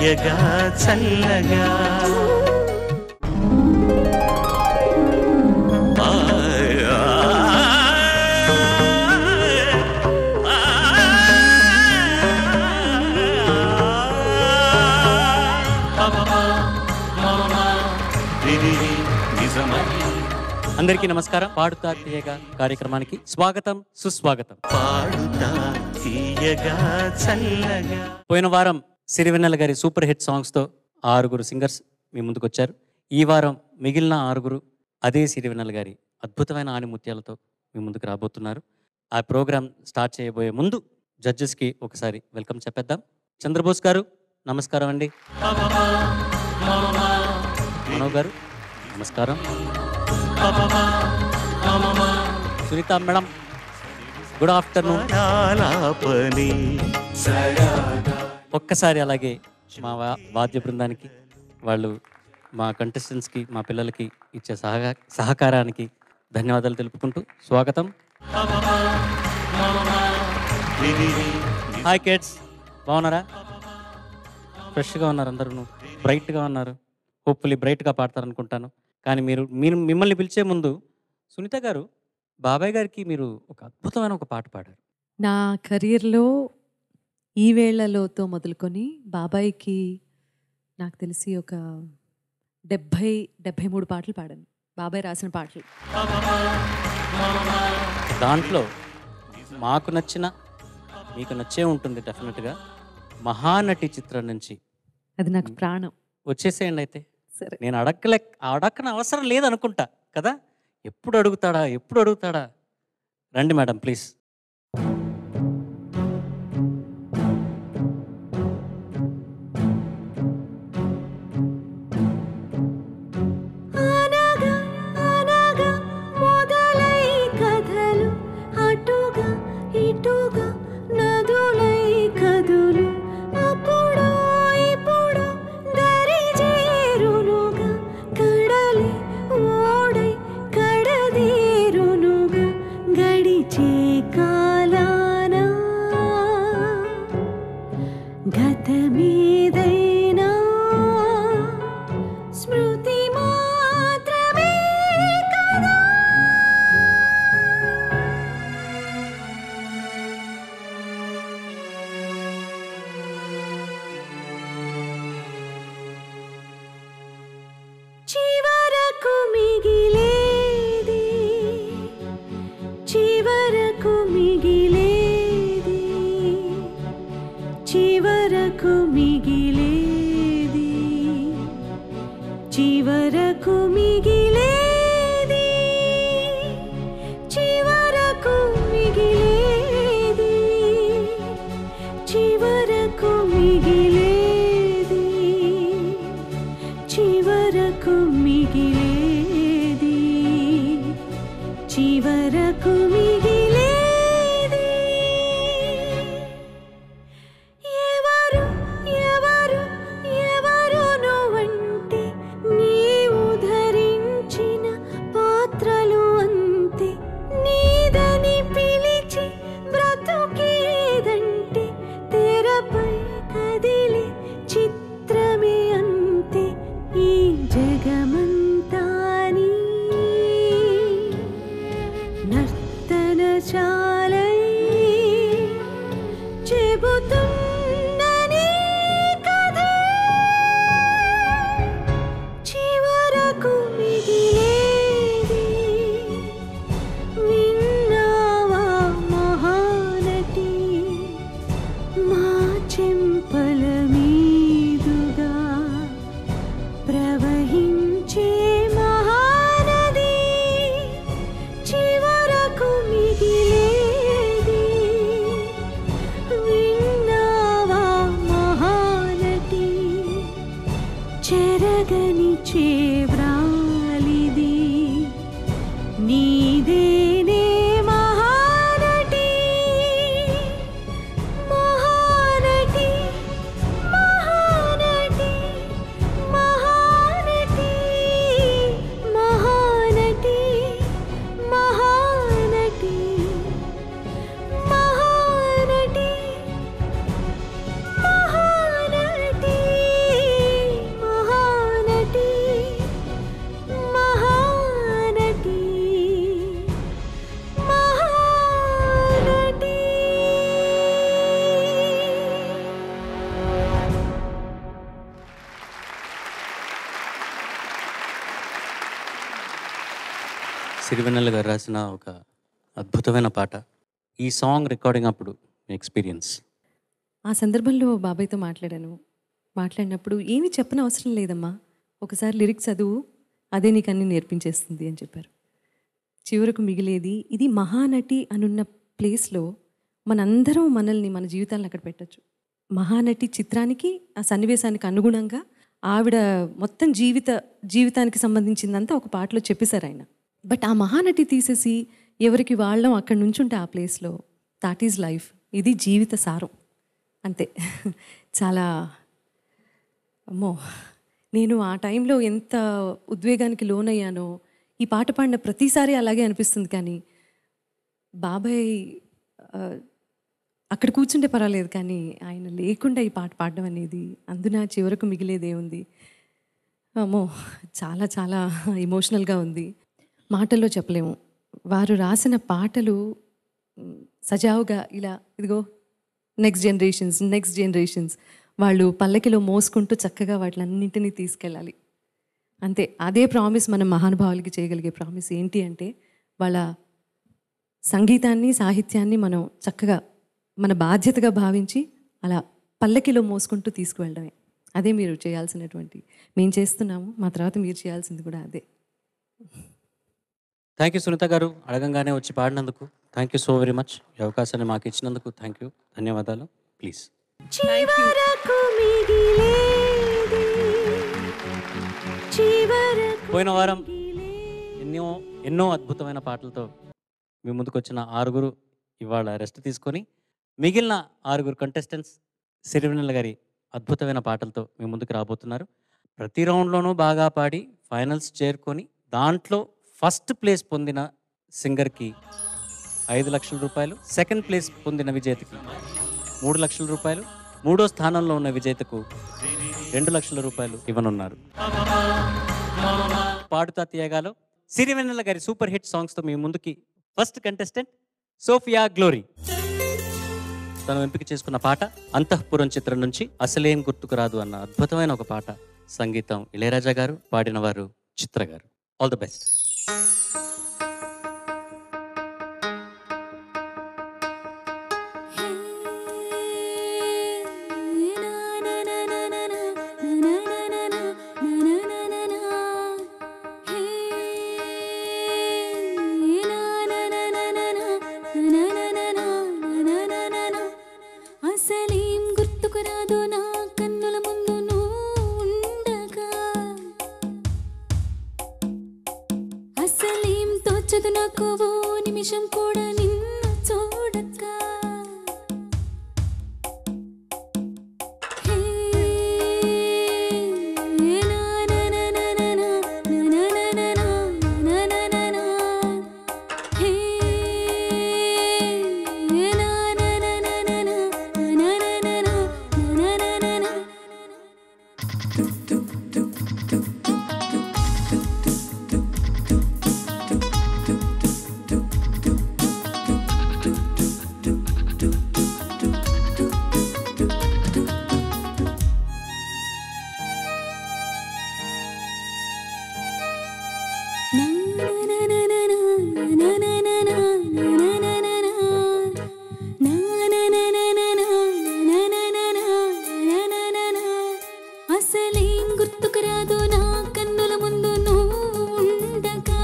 తీయగా చల్లగా అందరికీ నమస్కారం. పాడుతా తీయగా కార్యక్రమానికి స్వాగతం, సుస్వాగతం. పాడుతా తీయగా చల్లగా. పోయిన వారం Sirivennela garu super hit సాంగ్స్తో 6 singers మీ ముందుకు వచ్చారు. ఈ వారం మిగిలిన 6 అదే సిరివెన్నెల గారి అద్భుతమైన ఆణిముత్యాలతో మీ ముందుకు రాబోతున్నారు. ఆ ప్రోగ్రామ్ స్టార్ట్ చేయబోయే ముందు జడ్జెస్కి ఒకసారి వెల్కమ్ చెప్పేద్దాం. చంద్రబోస్ గారు నమస్కారం అండి. మనోజ్ గారు నమస్కారం. Sunitha madam good afternoon. ఒక్కసారి అలాగే మా వాద్య బృందానికి, వాళ్ళు మా కంటెస్టెంట్స్కి, మా పిల్లలకి ఇచ్చే సహకారానికి ధన్యవాదాలు తెలుపుకుంటూ స్వాగతం. హాయ్ కిడ్స్, బాగున్నారా? ఫ్రెష్గా ఉన్నారు, అందరూ బ్రైట్గా ఉన్నారు. హోప్ఫుల్లీ బ్రైట్గా పాడతారనుకుంటాను. కానీ మీరు మిమ్మల్ని పిలిచే ముందు సునీత గారు, బాబాయ్ గారికి మీరు ఒక అద్భుతమైన ఒక పాట పాడారు. నా కెరీర్లో ఈ వేళ్లలోతో మొదలుకొని బాబాయ్కి నాకు తెలిసి ఒక 73 పాటలు పాడాను. బాబాయ్ రాసిన పాటలు. దాంట్లో మాకు నచ్చిన, మీకు నచ్చే ఉంటుంది డెఫినెట్గా, మహానటి చిత్రం నుంచి అది నాకు ప్రాణం. వచ్చేసేయండి. అయితే సరే, నేను అడక్కన అవసరం లేదనుకుంటా కదా. ఎప్పుడు అడుగుతాడా? రండి మేడం ప్లీజ్. సిరివెన్నెల గారు రాసిన ఒక అద్భుతమైన పాట. ఈ సాంగ్ రికార్డింగ్ అప్పుడు మీ ఎక్స్పీరియన్స్? ఆ సందర్భంలో బాబాయ్తో మాట్లాడినప్పుడు ఏమీ చెప్పనవసరం లేదమ్మా, ఒకసారి లిరిక్స్ చదువు, అదే నీకు అన్నీ నేర్పించేస్తుంది అని చెప్పారు. చివరకు మిగిలేది ఇది మహానటి అనున్న ప్లేస్లో మనందరం మనల్ని మన జీవితాలను అక్కడ పెట్టచ్చు. మహానటి చిత్రానికి ఆ సన్నివేశానికి అనుగుణంగా ఆవిడ మొత్తం జీవితానికి సంబంధించిందంతా ఒక పాటలో చెప్పేశారు ఆయన. బట్ ఆ మహానటి తీసేసి ఎవరికి వాళ్ళం అక్కడ నుంచుంటే ఆ ప్లేస్లో దాట్ ఈజ్ లైఫ్. ఇది జీవిత సారం అంతే. చాలా అమ్మో, నేను ఆ టైంలో ఎంత ఉద్వేగానికి లోనయ్యానో ఈ పాట పాడిన ప్రతిసారి అలాగే అనిపిస్తుంది. కానీ బాబాయ్ అక్కడ కూర్చుంటే పర్వాలేదు, కానీ ఆయన లేకుండా ఈ పాట పాడడం అనేది, అందున చివరకు మిగిలేదేముంది, అమ్మో చాలా చాలా ఎమోషనల్గా ఉంది. మాటల్లో చెప్పలేము. వారు రాసిన పాటలు సజావుగా ఇలా ఇదిగో నెక్స్ట్ జనరేషన్స్ వాళ్ళు పల్లకిలో మోసుకుంటూ చక్కగా వాటిలన్నింటినీ తీసుకెళ్ళాలి అంతే. అదే ప్రామిస్ మనం మహానుభావులకి చేయగలిగే ప్రామిస్ ఏంటి అంటే వాళ్ళ సంగీతాన్ని సాహిత్యాన్ని మనం చక్కగా మన బాధ్యతగా భావించి అలా పల్లకిలో మోసుకుంటూ తీసుకువెళ్ళడమే. అదే మీరు చేయాల్సినటువంటి, మేము చేస్తున్నాము, మా తర్వాత మీరు చేయాల్సింది కూడా అదే. థ్యాంక్ యూ సునీత గారు, అడగంగానే వచ్చి పాడినందుకు thank you so very much. ఈ అవకాశాన్ని మాకు ఇచ్చినందుకు థ్యాంక్ యూ, ధన్యవాదాలు. ప్లీజ్. పోయిన వారం ఎన్నో అద్భుతమైన పాటలతో మీ ముందుకు వచ్చిన 6 ఇవాళ రెస్ట్ తీసుకొని మిగిలిన 6 కంటెస్టెంట్స్ సిరివెన్నెల గారి అద్భుతమైన పాటలతో మీ ముందుకు రాబోతున్నారు. ప్రతి రౌండ్లోనూ బాగా పాడి ఫైనల్స్ చేరుకొని దాంట్లో ఫస్ట్ ప్లేస్ పొందిన సింగర్కి 5 లక్షల రూపాయలు, సెకండ్ ప్లేస్ పొందిన విజేతకి 3 లక్షల రూపాయలు, మూడో స్థానంలో ఉన్న విజేతకు 2 లక్షల రూపాయలు ఇవ్వనున్నారు. పాడుతా తీయగాలో సిరివెన్నెల గారి సూపర్ హిట్ సాంగ్స్తో మీ ముందుకి ఫస్ట్ కంటెస్టెంట్ సోఫియా గ్లోరీ. తను ఎంపిక చేసుకున్న పాట అంతఃపురం చిత్రం నుంచి అసలేం గుర్తుకు రాదు అన్న అద్భుతమైన ఒక పాట. సంగీతం ఇళయరాజా గారు, పాడిన వారు చిత్ర గారు. All the best. అసలేం గుర్తుకు రాదు నా కన్నుల ముందు నువ్వు ఉండగా, అసలేం తోచదు నాకు ఓ నిమిషం కూడా నిన్ను చూడక. అసలేం గుర్తుకు రాదు నా కన్నుల ముందు నువ్వు ఉండగా,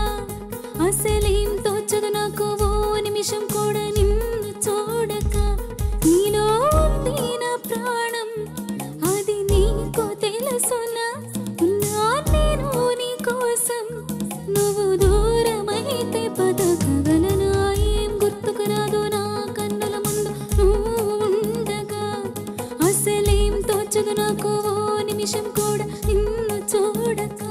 అసలేం తోచదు నాకు ఓ నిమిషం కూడా నిన్ను చూడక. నీలో ఉంది నా ప్రాణం, అది నీకు తెలుసునా, ఉన్నా నేను నీ కోసం, నువ్వు దూరమైతే బతకగలనా. ఏం గుర్తుకు రాదు నా కన్నుల ముందు నువ్వు ఉండగా, అసలేం తోచదు నాకు ఓ నిమిషం కూడా నిన్ను చూడక.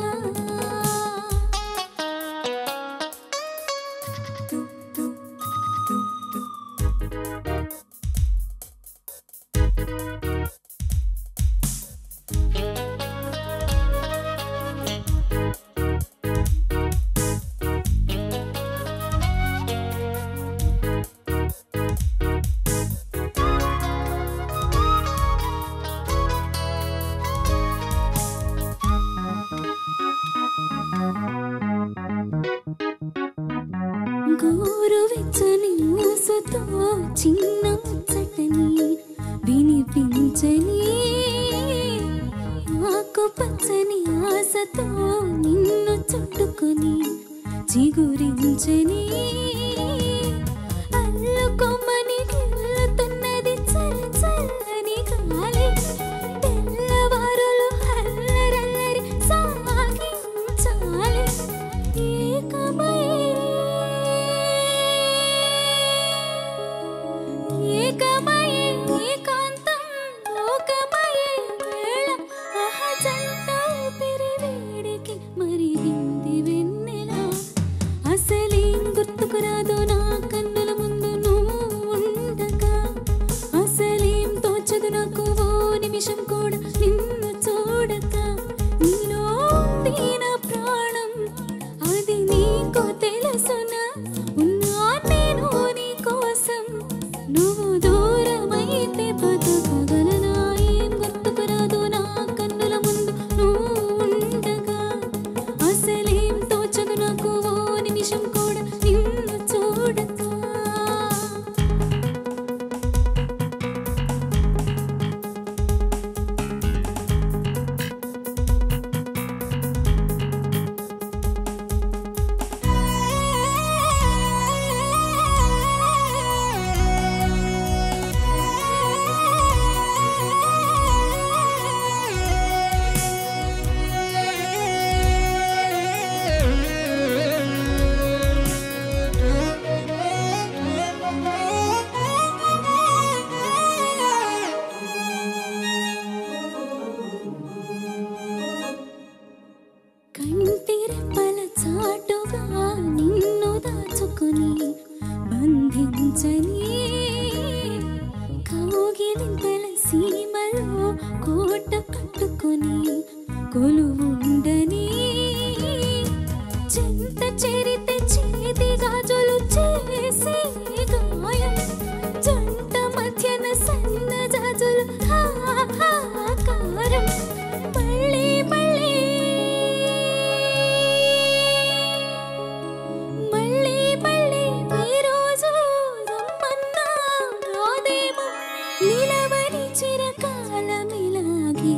ఆశతో చిన్న ముచ్చటని వినిపించని ఆకు పచ్చని ఆశతో నిన్ను చుట్టుకొని చిగురించని అల్లుకొమ్మని గిల్లుతున్నది చల్ల చల్లని గాలి తెల్లవారులు అల్లరల్లరి సాగించాలి ఏకమయే ఏకాంతం లోకమయే వేళ అహజంత పిరివేడికి మరి హింది వెన్నెల అసలేం గుర్తుకురాదో నా కన్నుల ముందు నువ్వు ఉండగా అసలేం తోచదు నాకు ఓ నిమిషం కూడా నిన్ను చూడక నీలో ఉంది నా ప్రాణం అది నీకు తెలుసునా ఉన్నా నేను నీ కోసం నువ్వు దూరమైతే బతకగలనా ఏం గుర్తుకురాదు నా కన్నుల ముందు నువ్వు ఉండగా అసలేం తోచదు నాకు ఓ నిమిషం కూడా నిన్ను చూడక కంటిరెప్పల చాటుగా నిన్ను దాచుకొని బంధించని కౌగిలింతల సీమలో కోట కట్టుకొని కొలువుండని చెంత చెరితే చేతి గాజులు చేసే గాయం జంట మధ్యన సన్న జాజులు హాహాకారం మళ్ళీ మళ్ళీ మళ్ళీ మళ్ళీ ఈ రోజు రమ్మన్నా రాదేమో నిలవని చిరకాలమిలాగే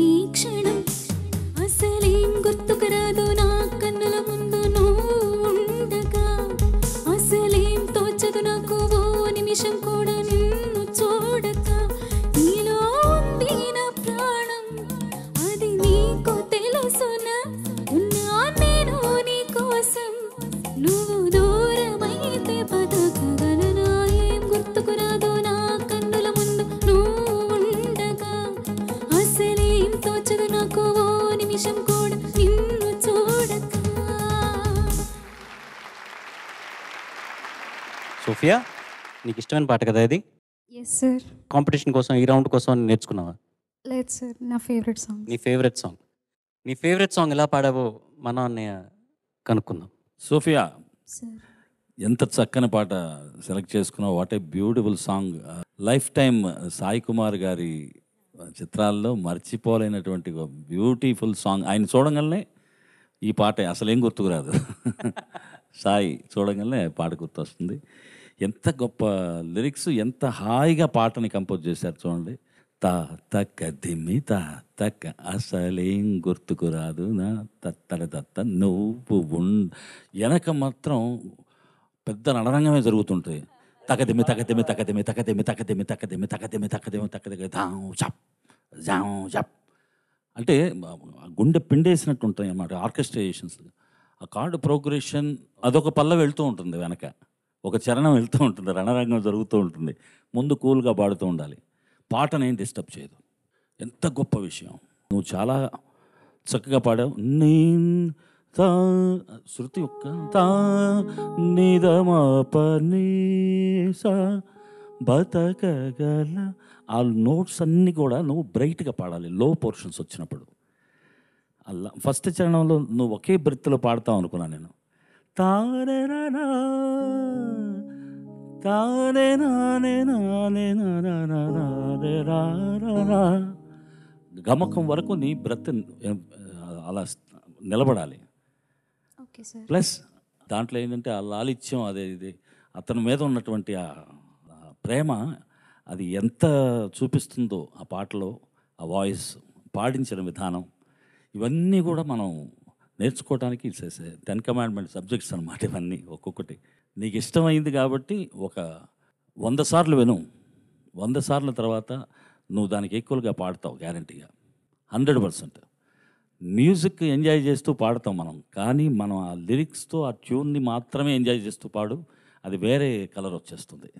ఈ క్షణం అసలేం గుర్తుకురాదు నా కన్నుల ముందు నువ్వు ఉండగా అసలేం తోచదు నాకు ఓ నిమిషం కూడా నిన్ను చూడక నీలో ఉంది నా ప్రాణం అది నీకు తెలుసునా ఉన్నా నేను నీ కోసం నువ్వు దూరమైతే బతకగలనా ఏం గుర్తుకురాదు నా కన్నుల ముందు నువ్వు ఉండగా అసలేం తోచదు నాకు ఓ నిమిషం కూడా నిన్ను చూడక సోఫియా, నీకు ఇష్టమైన పాట కదా ఇది? Yes sir. కాంపిటీషన్ కోసం ఈ రౌండ్ కోసం నేర్చుకున్నావా? లేదు సార్, నా ఫేవరెట్ సాంగ్. నీ ఫేవరెట్ సాంగ్ ఎలా పాడావో మనం అన్నయ్య కనుక్కుందాం. సోఫియా, సార్ ఎంత చక్కని పాట సెలెక్ట్ చేసుకున్నావు. What a beautiful song. Life time Sai Kumar గారి చిత్రాల్లో మర్చిపోలేనటువంటి బ్యూటిఫుల్ సాంగ్. ఆయన చూడగానే ఈ పాట అసలేం గుర్తుకురాదు. సాయి చూడగానే పాట గుర్తొస్తుంది. ఎంత గొప్ప లిరిక్స్, ఎంత హాయిగా పాటని కంపోజ్ చేశారు చూడండి. తా తక్క దిమ్మి తా తక్క అసలేం గుర్తుకురాదు నా తత్తడ తత్త నువ్వు వెనక మాత్రం పెద్ద నడరంగమే జరుగుతుంటుంది. తకదిమి తకదిమి తకదిమి తకదిమి తకదిమి తకదిమి తకదిమి తకదిమి తకదిమి జాప్ జాప్ అంటే గుండె పిండేసినట్టు ఉంటాయి అన్నమాట ఆర్కెస్ట్రేషన్స్. ఆ కార్డు ప్రోగ్రెషన్ అదొక పల్ల వెళ్తూ ఉంటుంది, వెనక ఒక చరణం వెళ్తూ ఉంటుంది, రణరంగం జరుగుతూ ఉంటుంది. ముందు కూల్గా పాడుతూ ఉండాలి, పాటనేం డిస్టర్బ్ చేయదు. ఎంత గొప్ప విషయం. నువ్వు చాలా చక్కగా పాడావు. తా శృతి ఒక్క తా నిదమాపనీసా బతకగల ఆ నోట్స్ అన్నీ కూడా నువ్వు బ్రైట్గా పాడాలి. లో పోర్షన్స్ వచ్చినప్పుడు అలా ఫస్ట్ చరణంలో నువ్వు ఒకే బ్రెత్లో పాడతావు అనుకున్నాను నేను. తారేనా తానే నానే నానే నానే గమకం వరకు నీ బ్రెత్ అలా నిలబడాలి. Okay sir. ప్లస్ దాంట్లో ఏంటంటే ఆ లాలిత్యం అదే ఇది అతని మీద ఉన్నటువంటి ఆ ప్రేమ అది ఎంత చూపిస్తుందో ఆ పాటలో, ఆ వాయిస్, పాడించిన విధానం, ఇవన్నీ కూడా మనం నేర్చుకోవడానికి 10 కమాండ్మెంట్ సబ్జెక్ట్స్ అనమాట ఇవన్నీ ఒక్కొక్కటి. నీకు ఇష్టమైంది కాబట్టి ఒక 100 సార్లు విను, 100 సార్ల తర్వాత నువ్వు దానికి ఈక్వల్గా పాడతావు గ్యారంటీగా, 100%. మ్యూజిక్ ఎంజాయ్ చేస్తూ పాడతాం మనం, కానీ మనం ఆ లిరిక్స్తో ఆ ట్యూన్ని మాత్రమే ఎంజాయ్ చేస్తూ పాడు, అది వేరే కలర్ వచ్చేస్తుంది.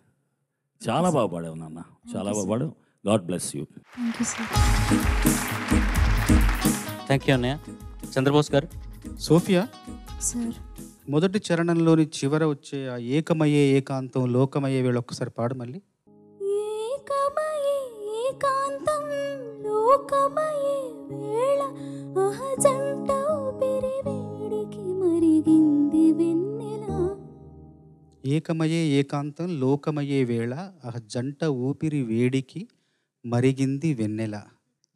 చాలా బాగా పాడావు నాన్న, చాలా బాగా పాడావు. God bless you. Thank you sir. Thank you అన్నయ్య. చంద్రబోస్ గారు. సోఫియా, సార్ మొదటి చరణంలోని చివర వచ్చే ఆ ఏకమయ్యే ఏకాంతం లోకమయ్యే వేళ ఒక్కసారి పాడు మళ్ళీ. ఏకమయే ఏకాంతం లోకమయే వేళ అహజంట ఊపిరి వేడికి మరిగింది వెన్నెల. ఏకమయ్యే ఏకాంతం లోకమయ్యే వేళ ఆ జంట ఊపిరి వేడికి మరిగింది వెన్నెల.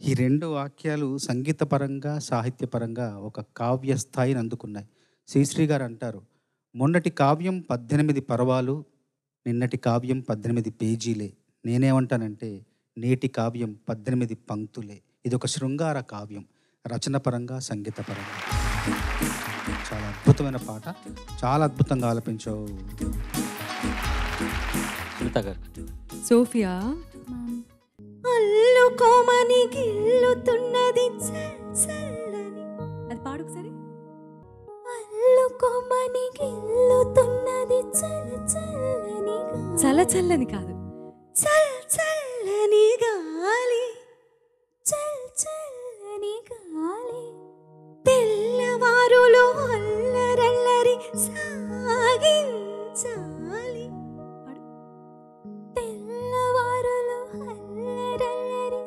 ఈ 2 వాక్యాలు సంగీతపరంగా సాహిత్యపరంగా ఒక కావ్య స్థాయిని అందుకున్నాయి. శ్రీశ్రీ గారు అంటారు, మొన్నటి కావ్యం 18 పర్వాలు, నిన్నటి కావ్యం 18 పేజీలే. నేనేమంటానంటే నేటి కావ్యం 18 పంక్తులే. ఇది ఒక శృంగార కావ్యం, రచనపరంగా సంగీతపరంగా. చాలా అద్భుతమైన పాట, చాలా అద్భుతంగా ఆలపించావు. సునీత గారు. Sophia, ma'am. అల్లుకోమని గిల్లుతున్నది చల్లని. అది పాడు ఒకసారి. అల్లుకోమని గిల్లుతున్నది చల్లని చల్లచల్లని కాదు, చల్లని గాలి, చల్లని గాలి. తెల్లవారులో అల్లరల్లరి సాగించాలి. తెల్లవారులో అల్లరల్లరి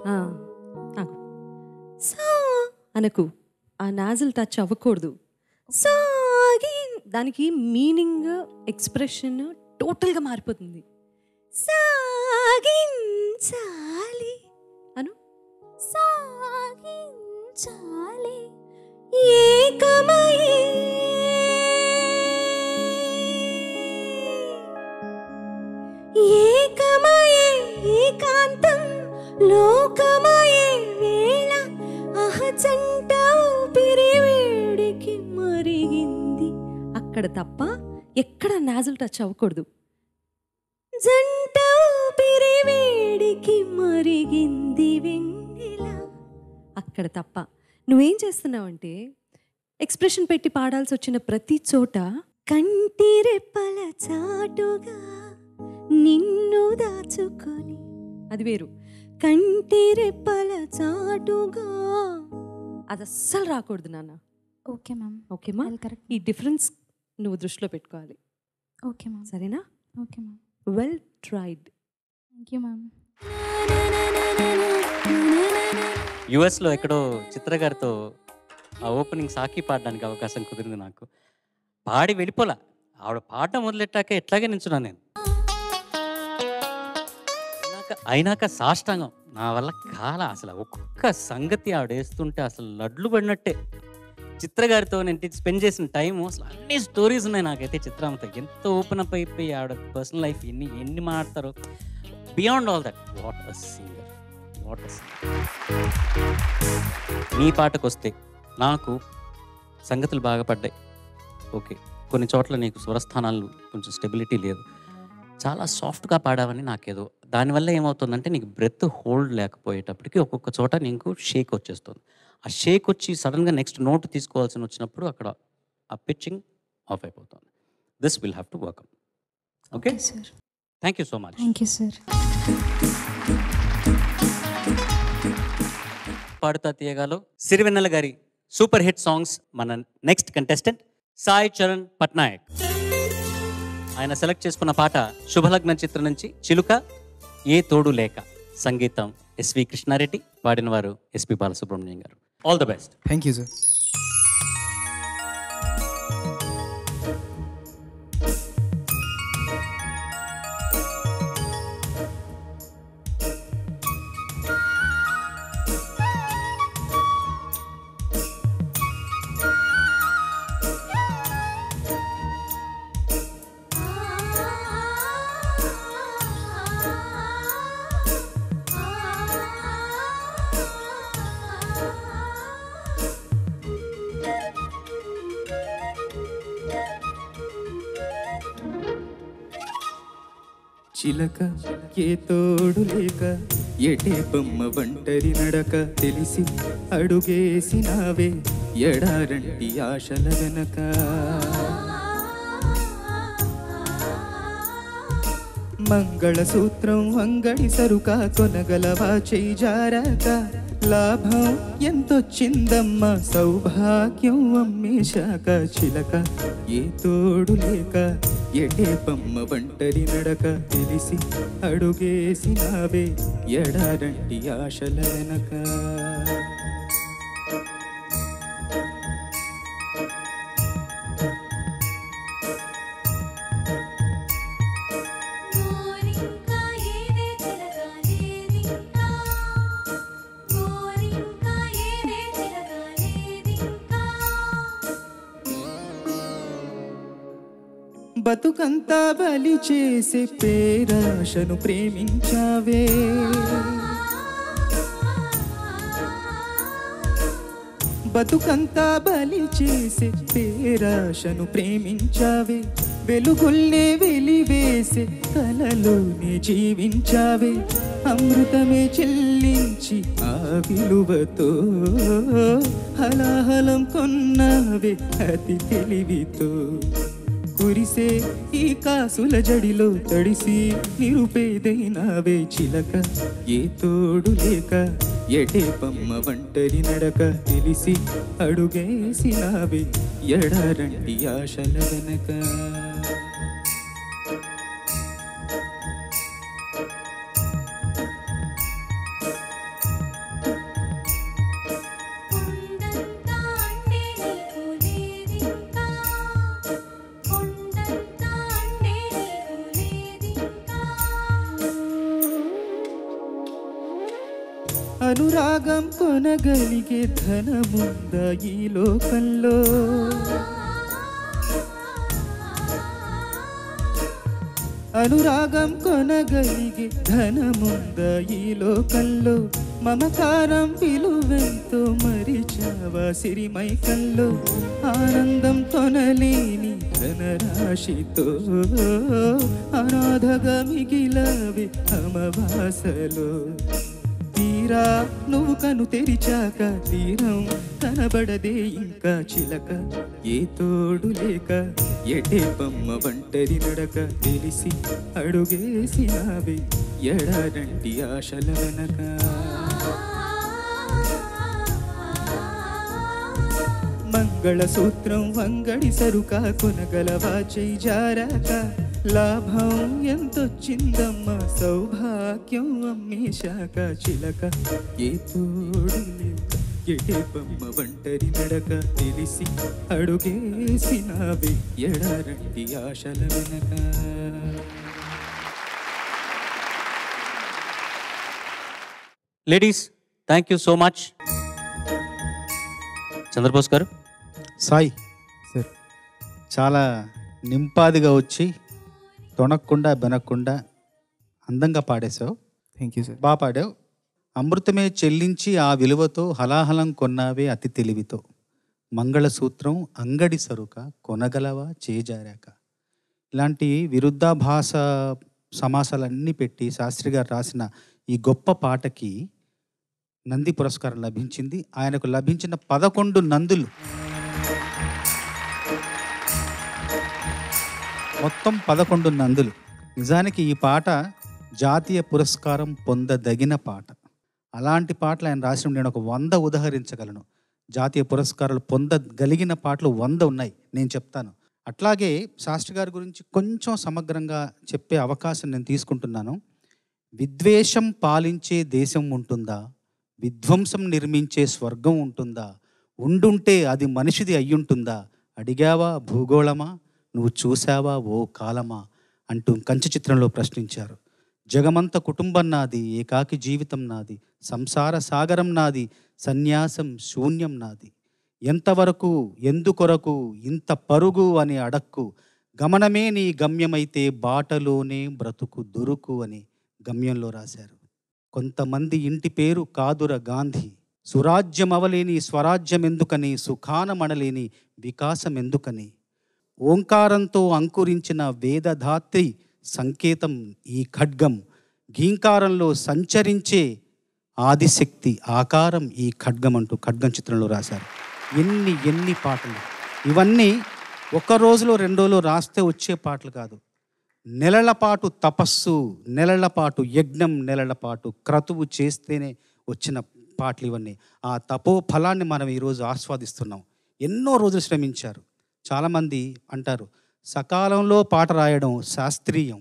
ఆ, ఆగు. అనకు, ఆ నాజల్ టచ్ అవ్వకూడదు. దానికి మీనింగ్, ఎక్స్ప్రెషన్ టోటల్గా మారిపోతుంది. సాగించాలి అను. సాగించాలి ఏకమయే ఏకమయే ఏకాంతం లోకమయే వేళ అహజంట ఊపిరి వేడికి మరిగింది. అక్కడ తప్ప ఎక్కడ నాజల్ టచ్ అవ్వకూడదు. జంట ఊపిరి వేడికి మరిగింది వెన్నెల. అక్కడ తప్ప. నువ్వేం చేస్తున్నావంటే ఎక్స్ప్రెషన్ పెట్టి పాడాల్సి వచ్చిన ప్రతి చోట కంటి రెప్పల చాటుగా నిన్ను దాచుకొని, అది వేరు. కంటి రెప్పల చాటుగా. అది అస్సలు రాకూడదు నాన్న. Okay ma'am. ఓకేమా? కరెక్ట్. ఈ డిఫరెన్స్ నువ్వు దృష్టిలో పెట్టుకోవాలి. Okay ma'am. సరేనా? Okay ma'am. Well tried. Thank you ma'am. యుఎస్లో ఎక్కడో చిత్ర గారితో ఆ ఓపెనింగ్ సాకి పాడడానికి అవకాశం కుదిరింది నాకు. పాడి వెళ్ళిపోలా, ఆవిడ పాడడం మొదలెట్టాక ఎట్లాగే నించున్నాను నేను. అయినాక సాష్టాంగం నా వల్ల కాల. అసలు ఒక్కొక్క సంగతి ఆవిడ వేస్తుంటే అసలు లడ్లు పడినట్టే. చిత్ర గారితో నేను స్పెండ్ చేసిన టైము అసలు అన్ని స్టోరీస్ ఉన్నాయి నాకైతే. చిత్రాంతో ఎంత ఓపెన్ అప్ అయిపోయి ఆవిడ పర్సనల్ లైఫ్ ఎన్ని మాట్లాడతారో. Beyond all that, what a singer, what a singer. నీ పాటకు వస్తే నాకు సంగతులు బాగా పడ్డాయి. ఓకే, కొన్ని చోట్ల నీకు స్వరస్థానాలు కొంచెం స్టెబిలిటీ లేదు. చాలా సాఫ్ట్గా పాడావని నాకేదో. దానివల్ల ఏమవుతుందంటే నీకు బ్రెత్ హోల్డ్ లేకపోయేటప్పటికి ఒక్కొక్క చోట నీకు షేక్ వచ్చేస్తుంది. ఆ షేక్ వచ్చి సడన్గా నెక్స్ట్ నోట్ తీసుకోవాల్సి వచ్చినప్పుడు అక్కడ ఆ పిచ్చింగ్ ఆఫ్ అయిపోతుంది. This will have to work. Okay sir. Thank you so much. Thank you sir. పాడుతా తీయగాలో Sirivennela garu super hit songs మన నెక్స్ట్ కంటెస్టెంట్ సాయి చరణ్ పట్నాయక్. ఆయన సెలెక్ట్ చేసుకున్న పాట శుభలగ్న చిత్రం నుంచి చిలుక ఏ తోడు లేక. సంగీతం ఎస్వి కృష్ణారెడ్డి, పాడిన వారు ఎస్పి బాలసుబ్రహ్మణ్యం గారు. All the best. Thank you sir. చిలక ఏ తోడు లేక ఎటే బొమ్మ ఒంటరి నడక తెలిసి అడుగేసినావే ఎడారంటి ఆశల వెనక మంగళసూత్రం అంగడి సరుక కొనగలవా చేయి జారాక లాభం ఎంతొచ్చిందమ్మ సౌభాగ్యం అమ్మేశాక చిలక ఏ తోడు లేక ఎటే బొమ్మ ఒంటరి నడక తెలిసి అడుగేసినావే ఎడారంటి ఆశల వెనక బతుకంతా బలి చేసే పేరాశను ప్రేమించావే బతుకంతా బలి చేసే పేరాశను ప్రేమించావే వెలుగుల్నే వెలివేసే కలలోనే జీవించావే అమృతమే చెల్లించి ఆ విలువతో హలాహలం కొన్నావే అతి తెలివితో కురిసే ఈ కాసుల జడిలో తడిసి నిరుపేదైనావే చిలక ఏ తోడు లేక ఎటే బొమ్మ ఒంటరి నడక తెలిసి అడుగేసినావే ఎడారంటి ఆశల వెనక అనురాగం కొనగలిగే ధనముందా ఈ లోకంలో అనురాగం కొనగలిగే ధనముందా ఈ లోకంలో మమకారం విలువెంతో మరిచావా సిరిమైకల్లో ఆనందం కొనలేని ధనరాశితో అనాథగా మిగిలావే అమవాసలో తీరా నువ్వు కను తెరిచాక తీరం కనబడదే ఇంకా చిలక ఏ తోడు లేక ఎటే బొమ్మ ఒంటరి నడక తెలిసి అడుగేసినావే ఎడారంటి ఆశల వెనక మంగళసూత్రం అంగడి సరుక కొనగలవా చేయి జారాక లాభం ఎంతొచ్చిందమ్మ సౌభాగ్యం అమ్మేశాక చిలక ఏ తోడు లేక ఎటే బొమ్మ ఒంటరి నడక తెలిసి అడుగేసినావే ఎడారంటి ఆశల వెనక ladies thank you so much. Chandrabose garu. Sai sir చాలా నింపాదిగా వచ్చి తొణక్కుండా బెనక్కుండా అందంగా పాడేశావు. Thank you sir. బాగా పాడావు. అమృతమే చెల్లించి ఆ విలువతో హలాహలం కొన్నావే అతి తెలివితో మంగళసూత్రం అంగడి సరుక కొనగలవా చేజారాక. ఇలాంటి విరుద్ధాభాస సమాసాలన్నీ పెట్టి శాస్త్రి గారు రాసిన ఈ గొప్ప పాటకి నంది పురస్కారం లభించింది. ఆయనకు లభించిన 11 నందులు మొత్తం 11 నందులు. నిజానికి ఈ పాట జాతీయ పురస్కారం పొందదగిన పాట. అలాంటి పాటలు ఆయన రాసిన నేను ఒక 100 ఉదహరించగలను. జాతీయ పురస్కారాలు పొందగలిగిన పాటలు 100 ఉన్నాయి, నేను చెప్తాను. అట్లాగే శాస్త్రి గారి గురించి కొంచెం సమగ్రంగా చెప్పే అవకాశం నేను తీసుకుంటున్నాను. విద్వేషం పాలించే దేశం ఉంటుందా, విధ్వంసం నిర్మించే స్వర్గం ఉంటుందా, ఉండుంటే అది మనిషిది అయ్యుంటుందా, అడిగావా భూగోళమా, నువ్వు చూసావా ఓ కాలమా అంటూ కంచె చిత్రంలో ప్రశ్నించారు. జగమంత కుటుంబం నాది, ఏకాకి జీవితం నాది, సంసార సాగరం నాది, సన్యాసం శూన్యం నాది, ఎంతవరకు ఎందుకొరకు ఇంత పరుగు అని అడక్కు, గమనమే నీ గమ్యమైతే బాటలోనే బ్రతుకు దొరుకు అని గమ్యంలో రాశారు. కొంతమంది ఇంటి పేరు కాదుర గాంధీ, సురాజ్యం అవలేని స్వరాజ్యం ఎందుకని, సుఖానమనలేని వికాసం ఎందుకని, ఓంకారంతో అంకురించిన వేదధాత్రి సంకేతం ఈ ఖడ్గం, గీంకారంలో సంచరించే ఆదిశక్తి ఆకారం ఈ ఖడ్గం అంటూ ఖడ్గం చిత్రంలో రాశారు. ఎన్ని పాటలు! ఇవన్నీ ఒక రోజులో 2 రోజులో రాస్తే వచ్చే పాటలు కాదు. నెలల పాటు తపస్సు, నెలల పాటు యజ్ఞం, నెలల పాటు క్రతువు చేస్తేనే వచ్చిన పాటలు ఇవన్నీ. ఆ తపో ఫలాన్ని మనం ఈరోజు ఆస్వాదిస్తున్నాం. ఎన్నో రోజులు శ్రమించారు. చాలామంది అంటారు సకాలంలో పాట రాయడం శాస్త్రీయం,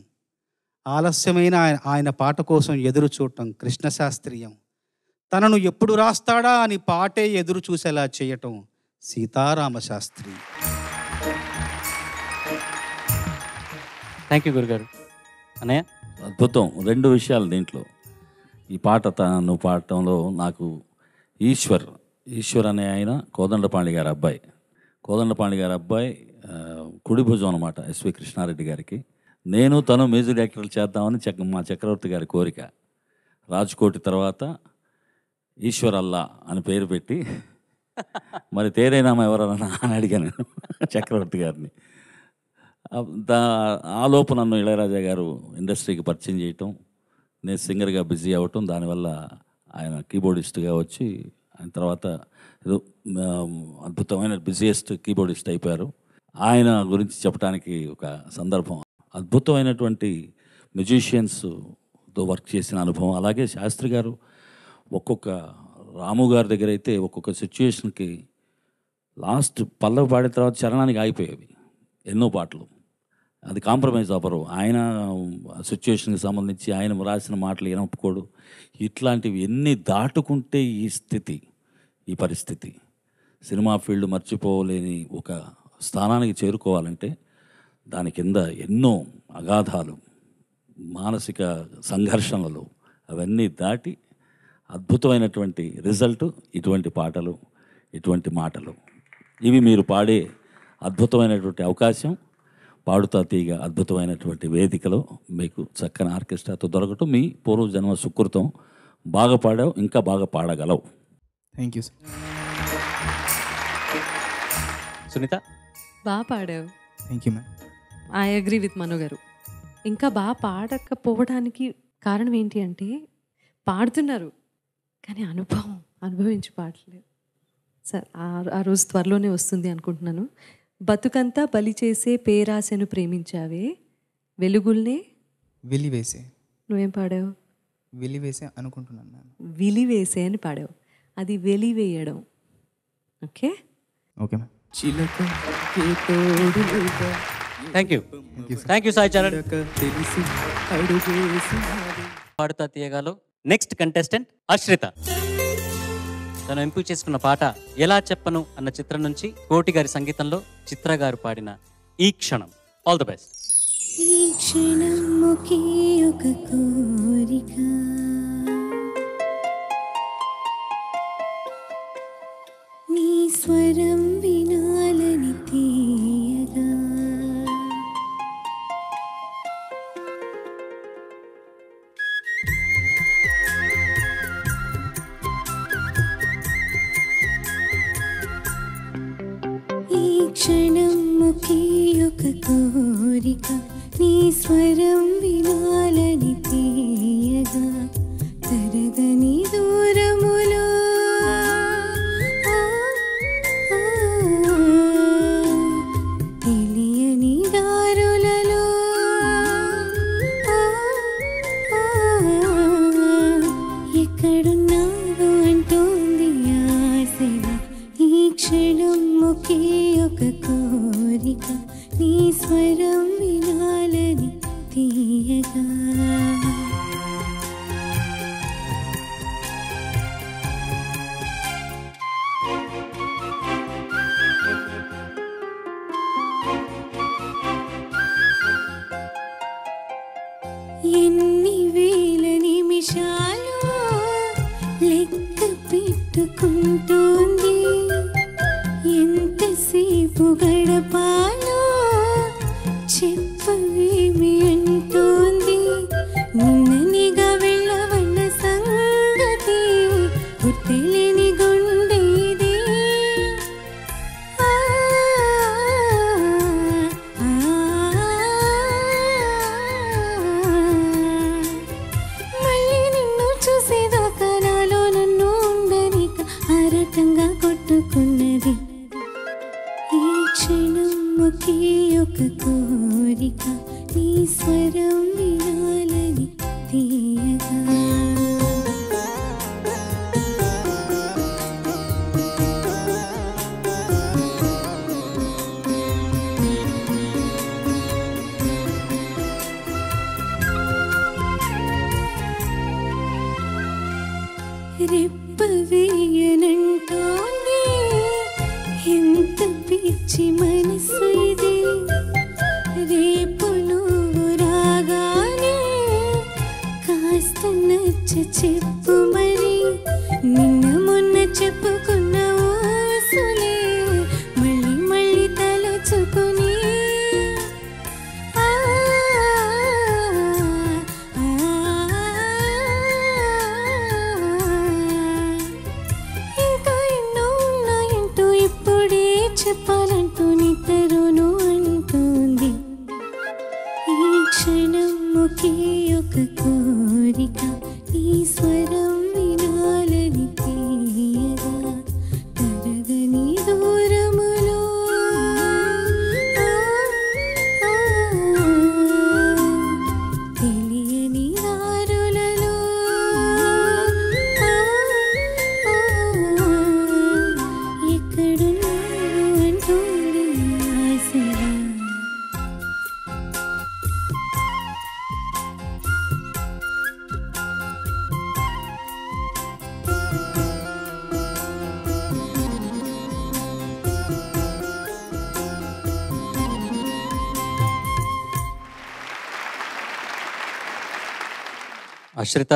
ఆలస్యమైన ఆయన పాట కోసం ఎదురు చూడటం కృష్ణ శాస్త్రీయం, తనను ఎప్పుడు రాస్తాడా అని పాటే ఎదురు చూసేలా చేయటం సీతారామ శాస్త్రి. థ్యాంక్ యూ గురుగారు. అన్నయ్య అద్భుతం. 2 విషయాలు దీంట్లో. ఈ పాట తను పాడటంలో నాకు ఈశ్వర్ అనే ఆయన కోదండపాణి గారి అబ్బాయి. కుడి భుజం అనమాట ఎస్వి కృష్ణారెడ్డి గారికి. నేను తను మ్యూజిక్ డైరెక్టర్లు చేద్దామని మా చక్రవర్తి గారి కోరిక. రాజ్కోటి తర్వాత ఈశ్వర్ అల్లా అని పేరు పెట్టి మరి తేరేనామా ఎవరన్నా అని అడిగాను చక్రవర్తి గారిని. ఆ లోపు నన్ను ఇళయరాజా గారు ఇండస్ట్రీకి పరిచయం చేయటం, నేను సింగర్గా బిజీ అవ్వటం, దానివల్ల ఆయన కీబోర్డిస్ట్గా వచ్చి ఆయన తర్వాత ఏదో అద్భుతమైన బిజియెస్ట్ కీబోర్డిస్ట్ అయిపోయారు. ఆయన గురించి చెప్పడానికి ఒక సందర్భం. అద్భుతమైనటువంటి మ్యూజిషియన్స్తో వర్క్ చేసిన అనుభవం. అలాగే శాస్త్రి గారు ఒక్కొక్క రాము గారి దగ్గర అయితే ఒక్కొక్క సిచ్యుయేషన్కి లాస్ట్ పల్లవి పాడిన తర్వాత చరణానికి ఆగిపోయేవి ఎన్నో పాటలు. అది కాంప్రమైజ్ అవ్వరు. ఆయన సిచ్యుయేషన్కి సంబంధించి ఆయన రాసిన మాటలు ఏం ఒప్పుకోడు. ఇట్లాంటివి ఎన్ని దాటుకుంటే ఈ పరిస్థితి సినిమా ఫీల్డ్ మర్చిపోలేని ఒక స్థానానికి చేరుకోవాలంటే దాని కింద ఎన్నో అగాధాలు, మానసిక సంఘర్షణలు, అవన్నీ దాటి అద్భుతమైనటువంటి రిజల్ట్ ఇటువంటి పాటలు, ఇటువంటి మాటలు. ఇవి మీరు పాడే అద్భుతమైనటువంటి అవకాశం, పాడుతా తీగ అద్భుతమైనటువంటి వేదికలో మీకు చక్కని ఆర్కెస్ట్రాతో దొరకటం మీ పూర్వజన్మ సుకృతం. బాగా పాడావు, ఇంకా బాగా పాడగలవు. Thank you sir. సునీత బాగా పాడావు. Thank you ma'am. I agree with Mano garu. ఇంకా బాగా పాడకపోవడానికి కారణం ఏంటి అంటే పాడుతున్నారు కానీ అనుభవించి పాడలేదు సార్. ఆ రోజు త్వరలోనే వస్తుంది అనుకుంటున్నాను. బతుకంతా బలి చేసే పేరాశను ప్రేమించావే, వెలుగుల్నే వెలివేసే. నువ్వేం పాడావు? వెలివేసే అనుకుంటున్నాను మ్యామ్. విలివేసే అని పాడావు. అది వెలివేయడం. Okay okay ma'am. చిలక ఏ తోడు లేక థ్యాంక్ యూ సాయి చరణ్. తెలిసి అడుగేసి పాడుతా తీయగాలో నెక్స్ట్ కంటెస్టెంట్ అశ్రిత. తను ఎంపిక చేసుకున్న పాట ఎలా చెప్పను అన్న చిత్రం నుంచి కోటి గారి సంగీతంలో చిత్ర గారు పాడిన ఈ క్షణం. All the best. ఈ క్షణం ఒకే ఒక కోరిక, నీ స్వరం వినాలని తీయగా, ఈ క్షణం ఒకే ఒక కోరిక, నీ స్వరం వినాలని తీయగా, తరగని దూరములో తెలియని దారులలో ఎక్కడున్నావు అంటోంది ఆశగా, ఈ క్షణం ఒకే ఒక కోరిక, నీ స్వరం వినాలని తీయగా. ఎన్ని వేల నిమిషాలు లెక్క పెట్టుకుంటోంది, ఎంతసేపు గడపాలో చెప్పవేమి అంటోంది, నిన్ననిగా వెళ్ళవన్న సంగతి గుర్తెలేని గుండేది. రెప్పవేయనంటోంది ఎంత పిచ్చి మనసు ఇది రేపు నువ్వు రాగానే కాస్త నచ్చ చెప్పు మరి నిన్న మొన్న చెప్పుకున్న ఊసులే మళ్ళీ మళ్ళీ తలచుకుని ఇంకా ఎన్నో ఉన్నాయంటూ ఇప్పుడే చెప్పాలంటూ నిద్రను అంటుంది ఈ క్షణం ఒకే ఒక కోరిక నీ స్వరం వినాలని తీయగా తరగని దూరములో తెలియని దారులలో ఎక్కడున్నావు అంటుంది ఆశగా అశ్రిత,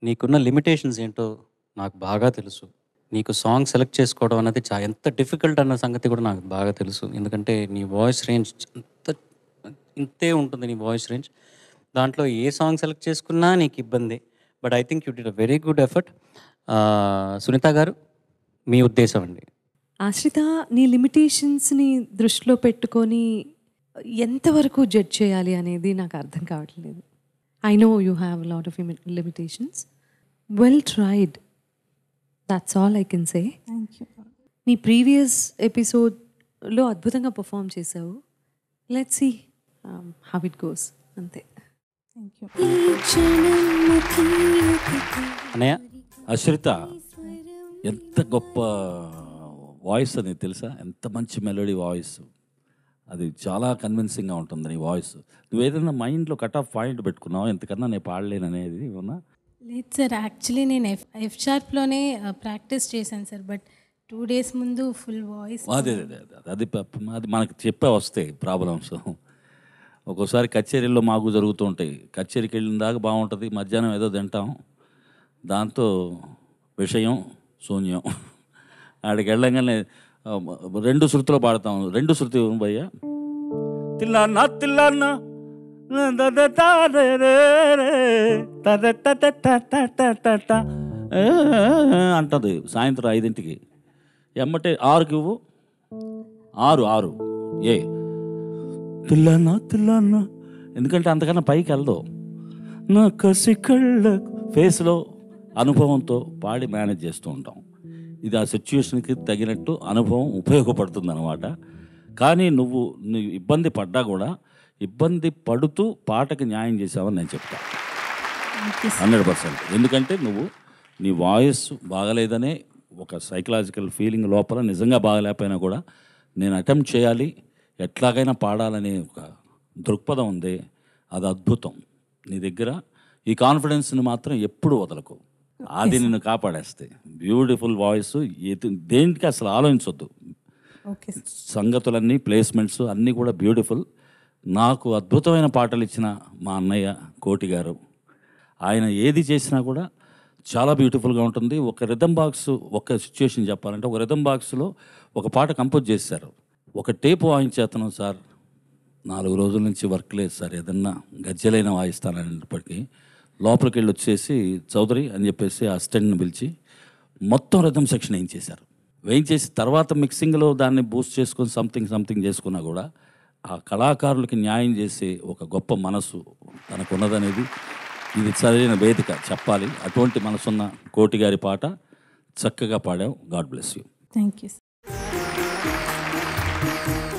నీకున్న లిమిటేషన్స్ ఏంటో నాకు బాగా తెలుసు. నీకు సాంగ్ సెలెక్ట్ చేసుకోవడం అనేది ఎంత డిఫికల్ట్ అన్న సంగతి కూడా నాకు బాగా తెలుసు. ఎందుకంటే నీ వాయిస్ రేంజ్ ఇంతే ఉంటుంది. నీ వాయిస్ రేంజ్ దాంట్లో ఏ సాంగ్ సెలెక్ట్ చేసుకున్నా నీకు ఇబ్బంది. But I think you did a very good effort. Sunitha garu, మీ ఉద్దేశం అండి. ఆశ్రిత, నీ లిమిటేషన్స్ని దృష్టిలో పెట్టుకొని ఎంతవరకు జడ్జ్ చేయాలి అనేది నాకు అర్థం కావట్లేదు. I know you have a lot of limitations. Well tried. That's all I can say. Thank you. నీ ప్రీవియస్ ఎపిసోడ్లో అద్భుతంగా పర్ఫామ్ చేసావు. Let's see how it goes. అంతే. Thank you. ఈ క్షణం ఒకే ఒక అన్నయ్య, అశ్రిత ఎంత గొప్ప వాయిస్ అని తెలుసా? ఎంత మంచి మెలోడీ వాయిస్. అది చాలా కన్విన్సింగ్గా ఉంటుంది నీ వాయిస్. నువ్వు ఏదైనా మైండ్లో కట్ ఆఫ్ పాయింట్ పెట్టుకున్నావు, ఎంతకన్నా నేను పాడలేను అనేది ఏమన్నా? లేదు సార్, యాక్చువల్లీ నేను ఎఫ్ షార్ప్లోనే ప్రాక్టీస్ చేశాను సార్. బట్ 2 days ముందు ఫుల్ వాయిస్ అదే అదే అది అది మనకు చెప్పే వస్తాయి ప్రాబ్లమ్స్. ఒక్కోసారి కచేరీల్లో మాకు జరుగుతూ ఉంటాయి. కచేరీకి వెళ్ళిన దాకా బాగుంటుంది, మధ్యాహ్నం ఏదో తింటాం, దాంతో విషయం శూన్యం. ఆడికి వెళ్ళంగానే 2 శృతిలో పాడతాం. 2 శృతి భయ్య తిల్లాన్నా తిల్లాన్నా అంటది సాయంత్రం 5ంటికి. ఎమ్మటే 6కి ఇవ్వు, 6 ఏ తిల్లాన్నా తిల్లాన్నా, ఎందుకంటే అంతకన్నా పైకి వెళ్దాం. నా కసి కళ్ళ ఫేస్లో అనుభవంతో పాడి మేనేజ్ చేస్తూ ఉంటాం. ఇది ఆ సిచ్యువేషన్కి తగినట్టు అనుభవం ఉపయోగపడుతుంది అన్నమాట. కానీ నువ్వు ఇబ్బంది పడ్డా కూడా ఇబ్బంది పడుతూ పాటకి న్యాయం చేసావని నేను చెప్తాను 100%. ఎందుకంటే నువ్వు నీ వాయిస్ బాగలేదనే ఒక సైకలాజికల్ ఫీలింగ్ లోపల నిజంగా బాగలేకపోయినా కూడా నేను అటెంప్ట్ చేయాలి, ఎట్లాగైనా పాడాలనే ఒక దృక్పథం ఉంది. అది అద్భుతం. నీ దగ్గర ఈ కాన్ఫిడెన్స్ని మాత్రం ఎప్పుడు వదలకు. అది నిన్ను కాపాడేస్తాయి. బ్యూటిఫుల్ వాయిస్, దేనికి అసలు ఆలోచించొద్దు. ఓకే. సంగతులన్నీ, ప్లేస్మెంట్స్ అన్నీ కూడా బ్యూటిఫుల్. నాకు అద్భుతమైన పాటలు ఇచ్చిన మా అన్నయ్య కోటి గారు, ఆయన ఏది చేసినా కూడా చాలా బ్యూటిఫుల్గా ఉంటుంది. ఒక రిథమ్ బాక్స్, ఒక సిచ్యువేషన్ చెప్పాలంటే ఒక రిథమ్ బాక్స్లో ఒక పాట కంపోజ్ చేశారు. ఒక టేప్ వాయించేతను సార్, 4 రోజుల నుంచి వర్క్ లేదు సార్, ఏదన్నా గజ్జలైన వాయిస్తానప్పటికీ లోపలికి వెళ్ళి వచ్చేసి చౌదరి అని చెప్పేసి ఆ అసిస్టెంట్ని పిలిచి మొత్తం రిథమ్ సెక్షన్ వేయించేసి తర్వాత మిక్సింగ్లో దాన్ని బూస్ట్ చేసుకొని సంథింగ్ చేసుకున్నా కూడా ఆ కళాకారులకి న్యాయం చేసే ఒక గొప్ప మనసు తనకున్నదనేది ఇది సరైన వేదిక చెప్పాలి. అటువంటి మనసున్న కోటి గారి పాట చక్కగా పాడావు. God bless you. Thank you.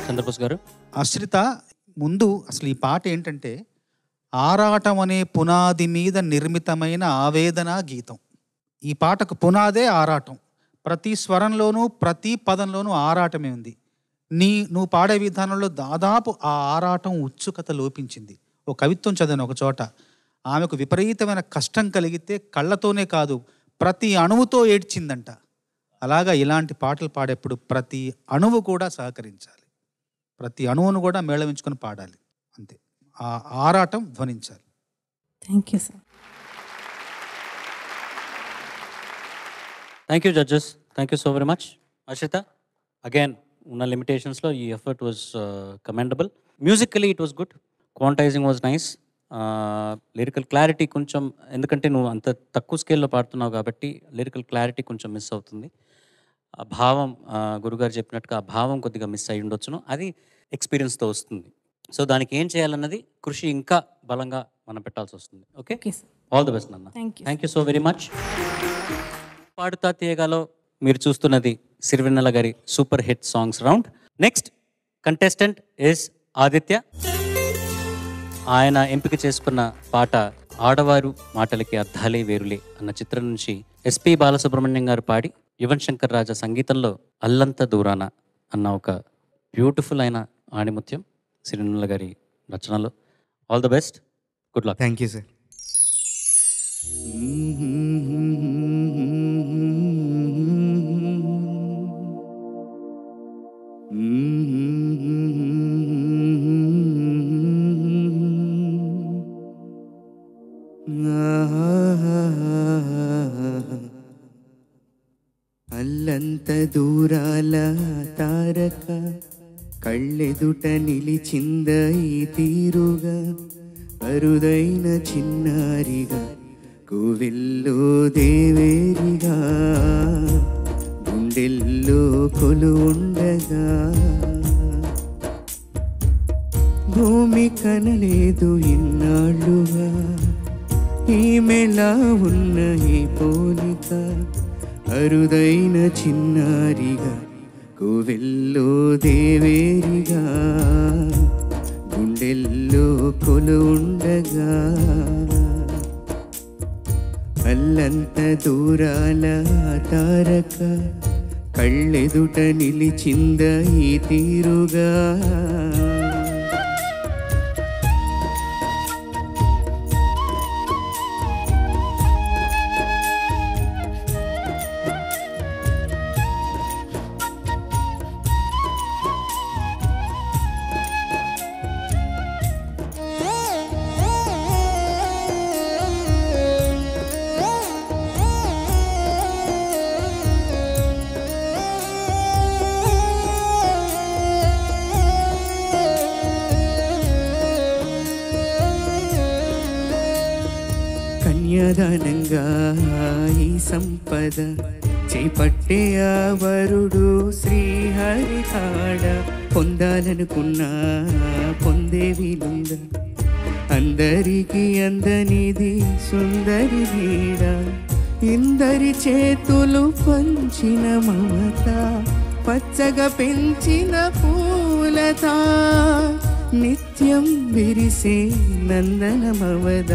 Chandrabose garu, Ashritha, ముందు అసలు ఈ పాట ఏంటంటే ఆరాటం అనే పునాది మీద నిర్మితమైన ఆవేదన గీతం. ఈ పాటకు పునాదే ఆరాటం. ప్రతి స్వరంలోనూ ప్రతి పదంలోనూ ఆరాటమే ఉంది. నువ్వు పాడే విధానంలో దాదాపు ఆ ఆరాటం ఉత్సుకత లోపించింది. ఓ కవిత్వం చదివాను ఒక చోట, ఆమెకు విపరీతమైన కష్టం కలిగితే కళ్ళతోనే కాదు ప్రతి అణువుతో ఏడ్చిందంట. అలాగా ఇలాంటి పాటలు పాడేప్పుడు ప్రతి అణువు కూడా సహకరించాలి, ప్రతి అణువును కూడా మేళవించుకొని పాడాలి. అంతే, ఆ ఆరాటం ధ్వనించాలి. Thank you sir. Thank you judges, thank you so very much. Arshitha, again ఉన్న లిమిటేషన్స్లో ఈ effort was commendable. Musically it was good, quantizing was nice, lyrical clarity కొంచెం, ఎందుకంటే నువ్వు అంత తక్కువ స్కేల్లో పాడుతున్నావు కాబట్టి లిరికల్ క్లారిటీ కొంచెం మిస్ అవుతుంది. ఆ భావం, గురుగారు చెప్పినట్టుగా ఆ భావం కొద్దిగా మిస్ అయ్యి ఉండొచ్చును, అది ఎక్స్పీరియన్స్తో వస్తుంది. సో దానికి ఏం చేయాలన్నది కృషి ఇంకా బలంగా మనం పెట్టాల్సి వస్తుంది. ఓకే, ఆల్ ది బెస్ట్ నాన్న. Thank you so very much. పాడుతా తీయగాలో మీరు చూస్తున్నది Sirivennela garu super hit songs round. Next contestant is Aditya. ఆయన ఎంపిక చేసుకున్న పాట ఆడవారు మాటలకి అర్థాలే వేరులే అన్న చిత్రం నుంచి ఎస్పి బాలసుబ్రహ్మణ్యం గారు పాడి యువన్ శంకర్ రాజా సంగీతంలో అల్లంత దూరాన అన్న ఒక బ్యూటిఫుల్ అయిన ఆణిముత్యం సిరివెన్నెల గారి రచనలో. All the best, good luck. Thank you sir. అల్లంత దూరాల తారక కళ్ళెదుట నిలిచింద ఈ తీరుగా, అరుదైన చిన్నారిగా కోవెల్లో దేవేరిగా, గుండెల్లో కొలు ఉండగా, భూమి కనలేదు ఇన్నాళ్ళుగా, ఈమెలా ఉన్న ఈ పోలిక, అరుదైన చిన్నారిగా కోవెల్లో దేవేరిగా, గుండెల్లో కొలు ఉండగా, అల్లంత దూరాల తారక కళ్ళెదుట నిలిచింద ఈ తీరుగా. కన్యాదానంగా ఈ సంపద చేపట్టే ఆ వరుడు శ్రీహరి కాడ, పొందాలనుకున్నా పొందే వీలుందా, అందరికీ అందనిది సుందరి వీడ, ఇందరి చేతులు పంచిన మమత, పచ్చగా పెంచిన పూలత, నిత్యం విరిసే నందనమవద,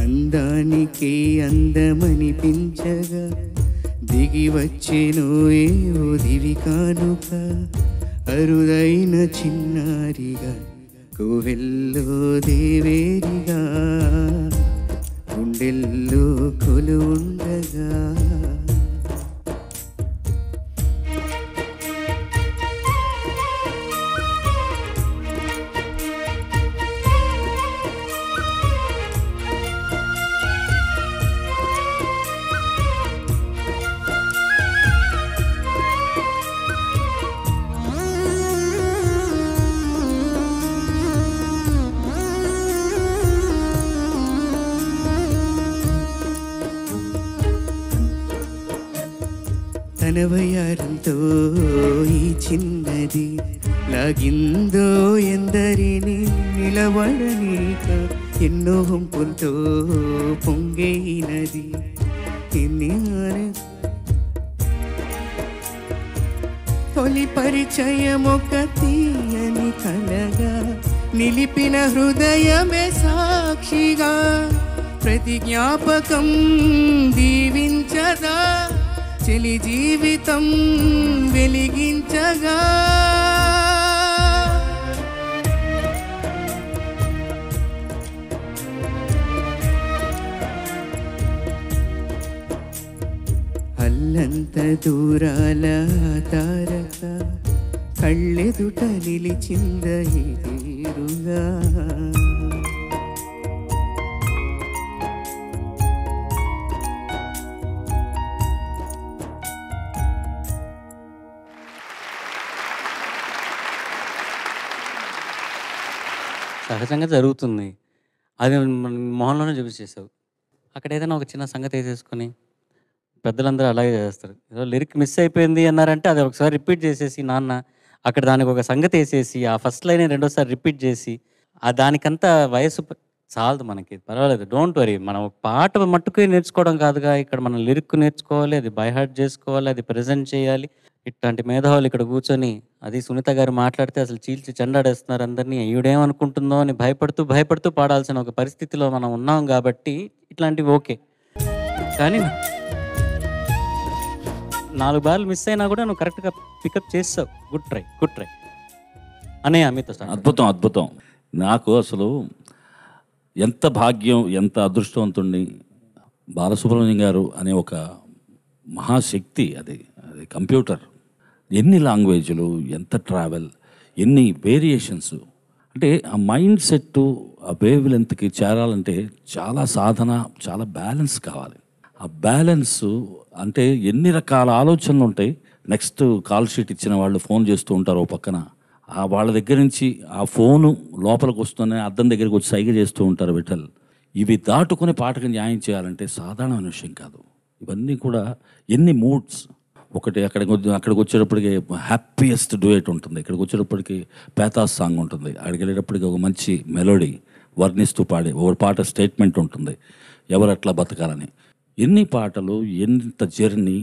అందానికి అందమనిపించగా, దిగి వచ్చేను ఏవో దివి కానుక, అరుదైన చిన్నారిగా కోవెల్లో దేవేరిగా, గుండెల్లో కొలు ఉండగా. తన వయారంతో ఈ చిన్నది లాగిందో ఎందరిని నిలబడనీక, ఎన్నో హొంపులతో పొంగైనది ఎన్ని తొలి పరిచయం ఒక తీయని కలగా, నిలిపిన హృదయమే సాక్షిగా, ప్రతి జ్ఞాపకం దీవించదా, చెలి జీవితం వెలిగించగా. అల్లంత దూరాల తారక కళ్ళెదుట నిలిచింద ఎదురుగా. సహజంగా జరుగుతుంది. అది మన మొహంలోనే చూపించేసావు. అక్కడ ఏదైనా ఒక చిన్న సంగతి వేసేసుకొని పెద్దలందరూ అలాగే చేస్తారు. ఏదో లిరిక్ మిస్ అయిపోయింది అన్నారంటే అది ఒకసారి రిపీట్ చేసేసి నాన్న అక్కడ దానికి ఒక సంగతి వేసేసి ఆ ఫస్ట్ లైన్ రెండోసారి రిపీట్ చేసి దానికంతా వయసు చాలదు మనకి. పర్వాలేదు, డోంట్ వరీ. మనం ఒక పాట మట్టుకు నేర్చుకోవడం కాదుగా, ఇక్కడ మనం లిరిక్ నేర్చుకోవాలి, అది బై హార్ట్ చేసుకోవాలి, అది ప్రజెంట్ చేయాలి. ఇట్లాంటి మేధావులు ఇక్కడ కూర్చొని అది సునీత గారు మాట్లాడితే అసలు చీల్చి చెండాడేస్తున్నారు అందరినీ. ఈవిడేమనుకుంటుందో అని భయపడుతూ భయపడుతూ పాడాల్సిన ఒక పరిస్థితిలో మనం ఉన్నాం కాబట్టి ఇట్లాంటివి ఓకే. కానీ 4 బార్లు మిస్ అయినా కూడా నువ్వు కరెక్ట్గా పికప్ చేస్తావు. గుడ్ ట్రై, గుడ్ ట్రై అనే అమితో అద్భుతం, అద్భుతం. నాకు అసలు ఎంత భాగ్యం, ఎంత అదృష్టవంతుణ్ణి. బాలసుబ్రహ్మణ్యం గారు అనే ఒక మహాశక్తి. అది అది కంప్యూటర్. ఎన్ని లాంగ్వేజ్లు, ఎంత ట్రావెల్, ఎన్ని వేరియేషన్స్. అంటే ఆ మైండ్ సెట్ ఆ వేవ్ లెంత్కి చేరాలంటే చాలా సాధన, చాలా బ్యాలెన్స్ కావాలి. ఆ బ్యాలెన్స్ అంటే ఎన్ని రకాల ఆలోచనలు ఉంటాయి. నెక్స్ట్ కాల్ షీట్ ఇచ్చిన వాళ్ళు ఫోన్ చేస్తూ ఉంటారు ఓ పక్కన. వాళ్ళ దగ్గర నుంచి ఆ ఫోను లోపలికి వస్తూనే అద్దం దగ్గరికి వచ్చి సైగ చేస్తూ ఉంటారు విఠల్. ఇవి దాటుకుని పాటకు న్యాయం చేయాలంటే సాధారణమైన విషయం కాదు. ఇవన్నీ కూడా ఎన్ని మూడ్స్. ఒకటి అక్కడికి వచ్చేటప్పటికి హ్యాపీయెస్ట్ డ్యూయట్ ఉంటుంది, ఇక్కడికి వచ్చేటప్పటికి పేతాస్ సాంగ్ ఉంటుంది, అక్కడికి వెళ్ళేటప్పటికి ఒక మంచి మెలోడీ వర్ణిస్తూ పాడే ఒక పాట స్టేట్మెంట్ ఉంటుంది, ఎవరు అట్లా బతకాలని. ఎన్ని పాటలు, ఎంత జర్నీ.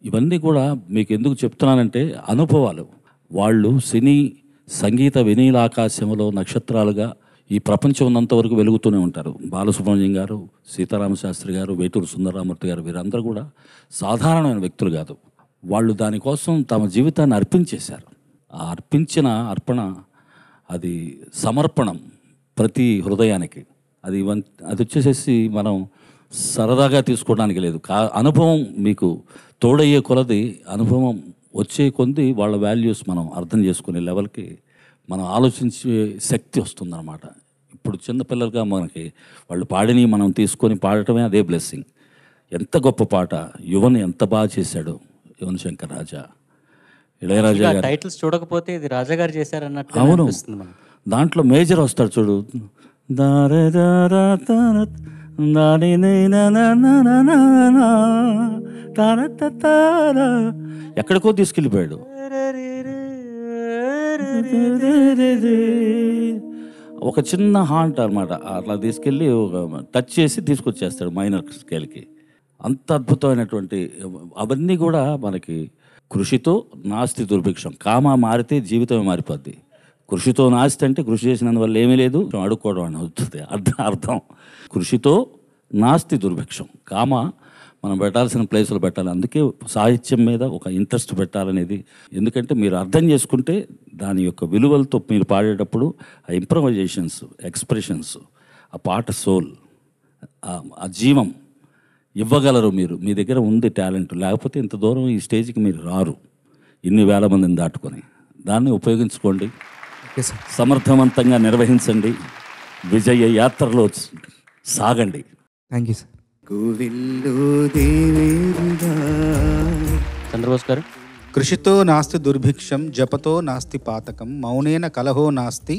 ఇవన్నీ కూడా మీకు ఎందుకు చెప్తున్నానంటే అనుభవాలు. వాళ్ళు సినీ సంగీత వినీలాకాశంలో నక్షత్రాలుగా ఈ ప్రపంచం ఉన్నంత వరకు వెలుగుతూనే ఉంటారు. బాలసుబ్రహ్మణ్యం గారు, సీతారామశాస్త్రి గారు, వేటూరు సుందరరామూర్తి గారు, వీరందరూ కూడా సాధారణమైన వ్యక్తులు కాదు. వాళ్ళు దానికోసం తమ జీవితాన్ని అర్పించేశారు. ఆ అర్పించిన అర్పణ అది సమర్పణం ప్రతి హృదయానికి. అది వచ్చేసేసి మనం సరదాగా తీసుకోవడానికి లేదు. అనుభవం మీకు తోడయ్యే కొలది, అనుభవం వచ్చే కొద్ది వాళ్ళ వాల్యూస్ మనం అర్థం చేసుకునే లెవెల్కి మనం ఆలోచించే శక్తి వస్తుందన్నమాట. ఇప్పుడు చిన్నపిల్లలుగా మనకి వాళ్ళు పాడిని మనం తీసుకొని పాడటమే అదే బ్లెస్సింగ్. ఎంత గొప్ప పాట. యువన్ ఎంత బాగా చేశాడు, యువన్ శంకర్ రాజా. ఇళయరాజా గారు టైటిల్స్ చూడకపోతే ఇది రాజా గారు చేశారన్నట్టు. అవును, దాంట్లో మేజర్ వస్తాడు చూడు. ఎక్కడికో తీసుకెళ్ళిపోయాడు. ఒక చిన్న హాంట్ అనమాట, అట్లా తీసుకెళ్ళి టచ్ చేసి తీసుకొచ్చేస్తాడు మైనర్ స్కేల్కి. అంత అద్భుతమైనటువంటి అవన్నీ కూడా మనకి కృషితో నాస్తి దుర్భిక్షం. కామ మారితే జీవితమే మారిపోద్ది. కృషితో నాస్తి అంటే కృషి చేసినందువల్ల ఏమీ లేదు, అడుక్కోవడం అని అవుతుంది అర్థం. కృషితో నాస్తి దుర్భిక్షం. కామ మనం పెట్టాల్సిన ప్లేస్లో పెట్టాలి. అందుకే సాహిత్యం మీద ఒక ఇంట్రెస్ట్ పెట్టాలనేది. ఎందుకంటే మీరు అర్థం చేసుకుంటే దాని యొక్క విలువలతో మీరు పాడేటప్పుడు ఆ ఇంప్రవైజేషన్స్, ఎక్స్ప్రెషన్స్, ఆ పాట సోల్, ఆ జీవం ఇవ్వగలరు మీరు. మీ దగ్గర ఉంది టాలెంట్, లేకపోతే ఇంత దూరం ఈ స్టేజ్కి మీరు రారు. ఇన్ని వేల మందిని దాటుకొని దాన్ని ఉపయోగించుకోండి, సమర్థవంతంగా నిర్వహించండి, విజయ యాత్రలో సాగండి. Thank you sir. చంద్రబోస్ గారు. కృషితో నాస్తి దుర్భిక్షం, జపతో నాస్తి పాతకం, మౌనేన కలహో నాస్తి,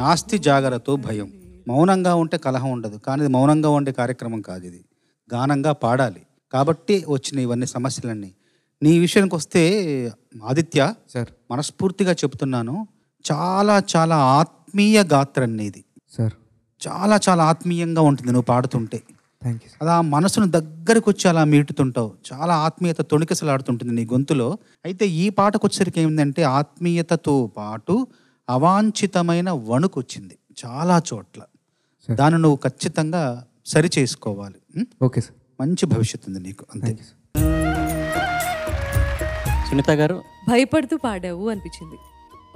నాస్తి జాగరతో భయం. మౌనంగా ఉంటే కలహం ఉండదు, కానీ ఇది మౌనంగా ఉండే కార్యక్రమం కాదు, ఇది గానంగా పాడాలి. కాబట్టి వచ్చిన ఇవన్నీ సమస్యలన్నీ. నీ విషయానికి వస్తే ఆదిత్య సార్, మనస్ఫూర్తిగా చెప్తున్నాను, చాలా చాలా ఆత్మీయ గాత్రం నీది సార్. చాలా చాలా ఆత్మీయంగా ఉంటుంది నువ్వు పాడుతుంటే. Thank you. అది ఆ మనసును దగ్గరకు వచ్చి అలా మీటుతుంటావు. చాలా ఆత్మీయత తొణికిసలాడుతుంటుంది నీ గొంతులో. అయితే ఈ పాటకు వచ్చేసరికి ఏమిటంటే ఆత్మీయతతో పాటు అవాంఛితమైన వణుకు వచ్చింది చాలా చోట్ల. దాన్ని నువ్వు ఖచ్చితంగా సరి చేసుకోవాలి. Okay sir. మంచి భవిష్యత్తు ఉంది నీకు. అంతే. సునీత గారు. భయపడుతూ పాడావు అనిపించింది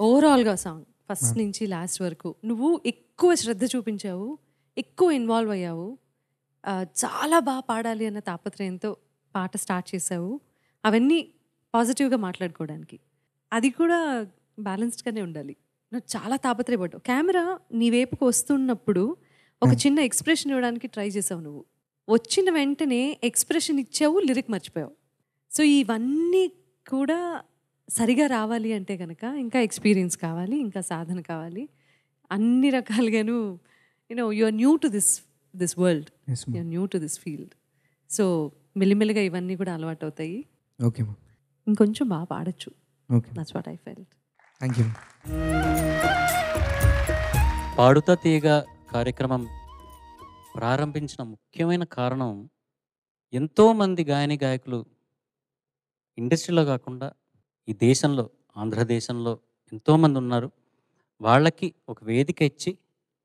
ఓవరాల్గా సాంగ్ ఫస్ట్ నుంచి లాస్ట్ వరకు. నువ్వు ఎక్కువ శ్రద్ధ చూపించావు, ఎక్కువ ఇన్వాల్వ్ అయ్యావు, చాలా బాగా పాడాలి అన్న తాపత్రయంతో పాట స్టార్ట్ చేసావు. అవన్నీ పాజిటివ్గా మాట్లాడుకోవడానికి. అది కూడా బ్యాలెన్స్డ్గానే ఉండాలి. నువ్వు చాలా తాపత్రయపడ్డావు. కెమెరా నీ వైపుకు వస్తున్నప్పుడు ఒక చిన్న ఎక్స్ప్రెషన్ ఇవ్వడానికి ట్రై చేసావు నువ్వు. వచ్చిన వెంటనే ఎక్స్ప్రెషన్ ఇచ్చావు, లిరిక్ మర్చిపోయావు. సో ఇవన్నీ కూడా సరిగా రావాలి అంటే కనుక ఇంకా ఎక్స్పీరియన్స్ కావాలి, ఇంకా సాధన కావాలి. అన్ని రకాలుగాను you are new to this world, you are new to this field. So మెల్లిమెల్లిగా ఇవన్నీ కూడా అలవాటు అవుతాయి. Okay ma'am. ఇంకొంచెం బాగా పాడచ్చు. Okay, that's what I felt. Thank you. Padutha Theeyaga కార్యక్రమం ప్రారంభించిన ముఖ్యమైన కారణం, ఎంతోమంది గాయని గాయకులు ఇండస్ట్రీలో కాకుండా ఈ దేశంలో, ఆంధ్రదేశంలో ఎంతోమంది ఉన్నారు. వాళ్ళకి ఒక వేదిక ఇచ్చి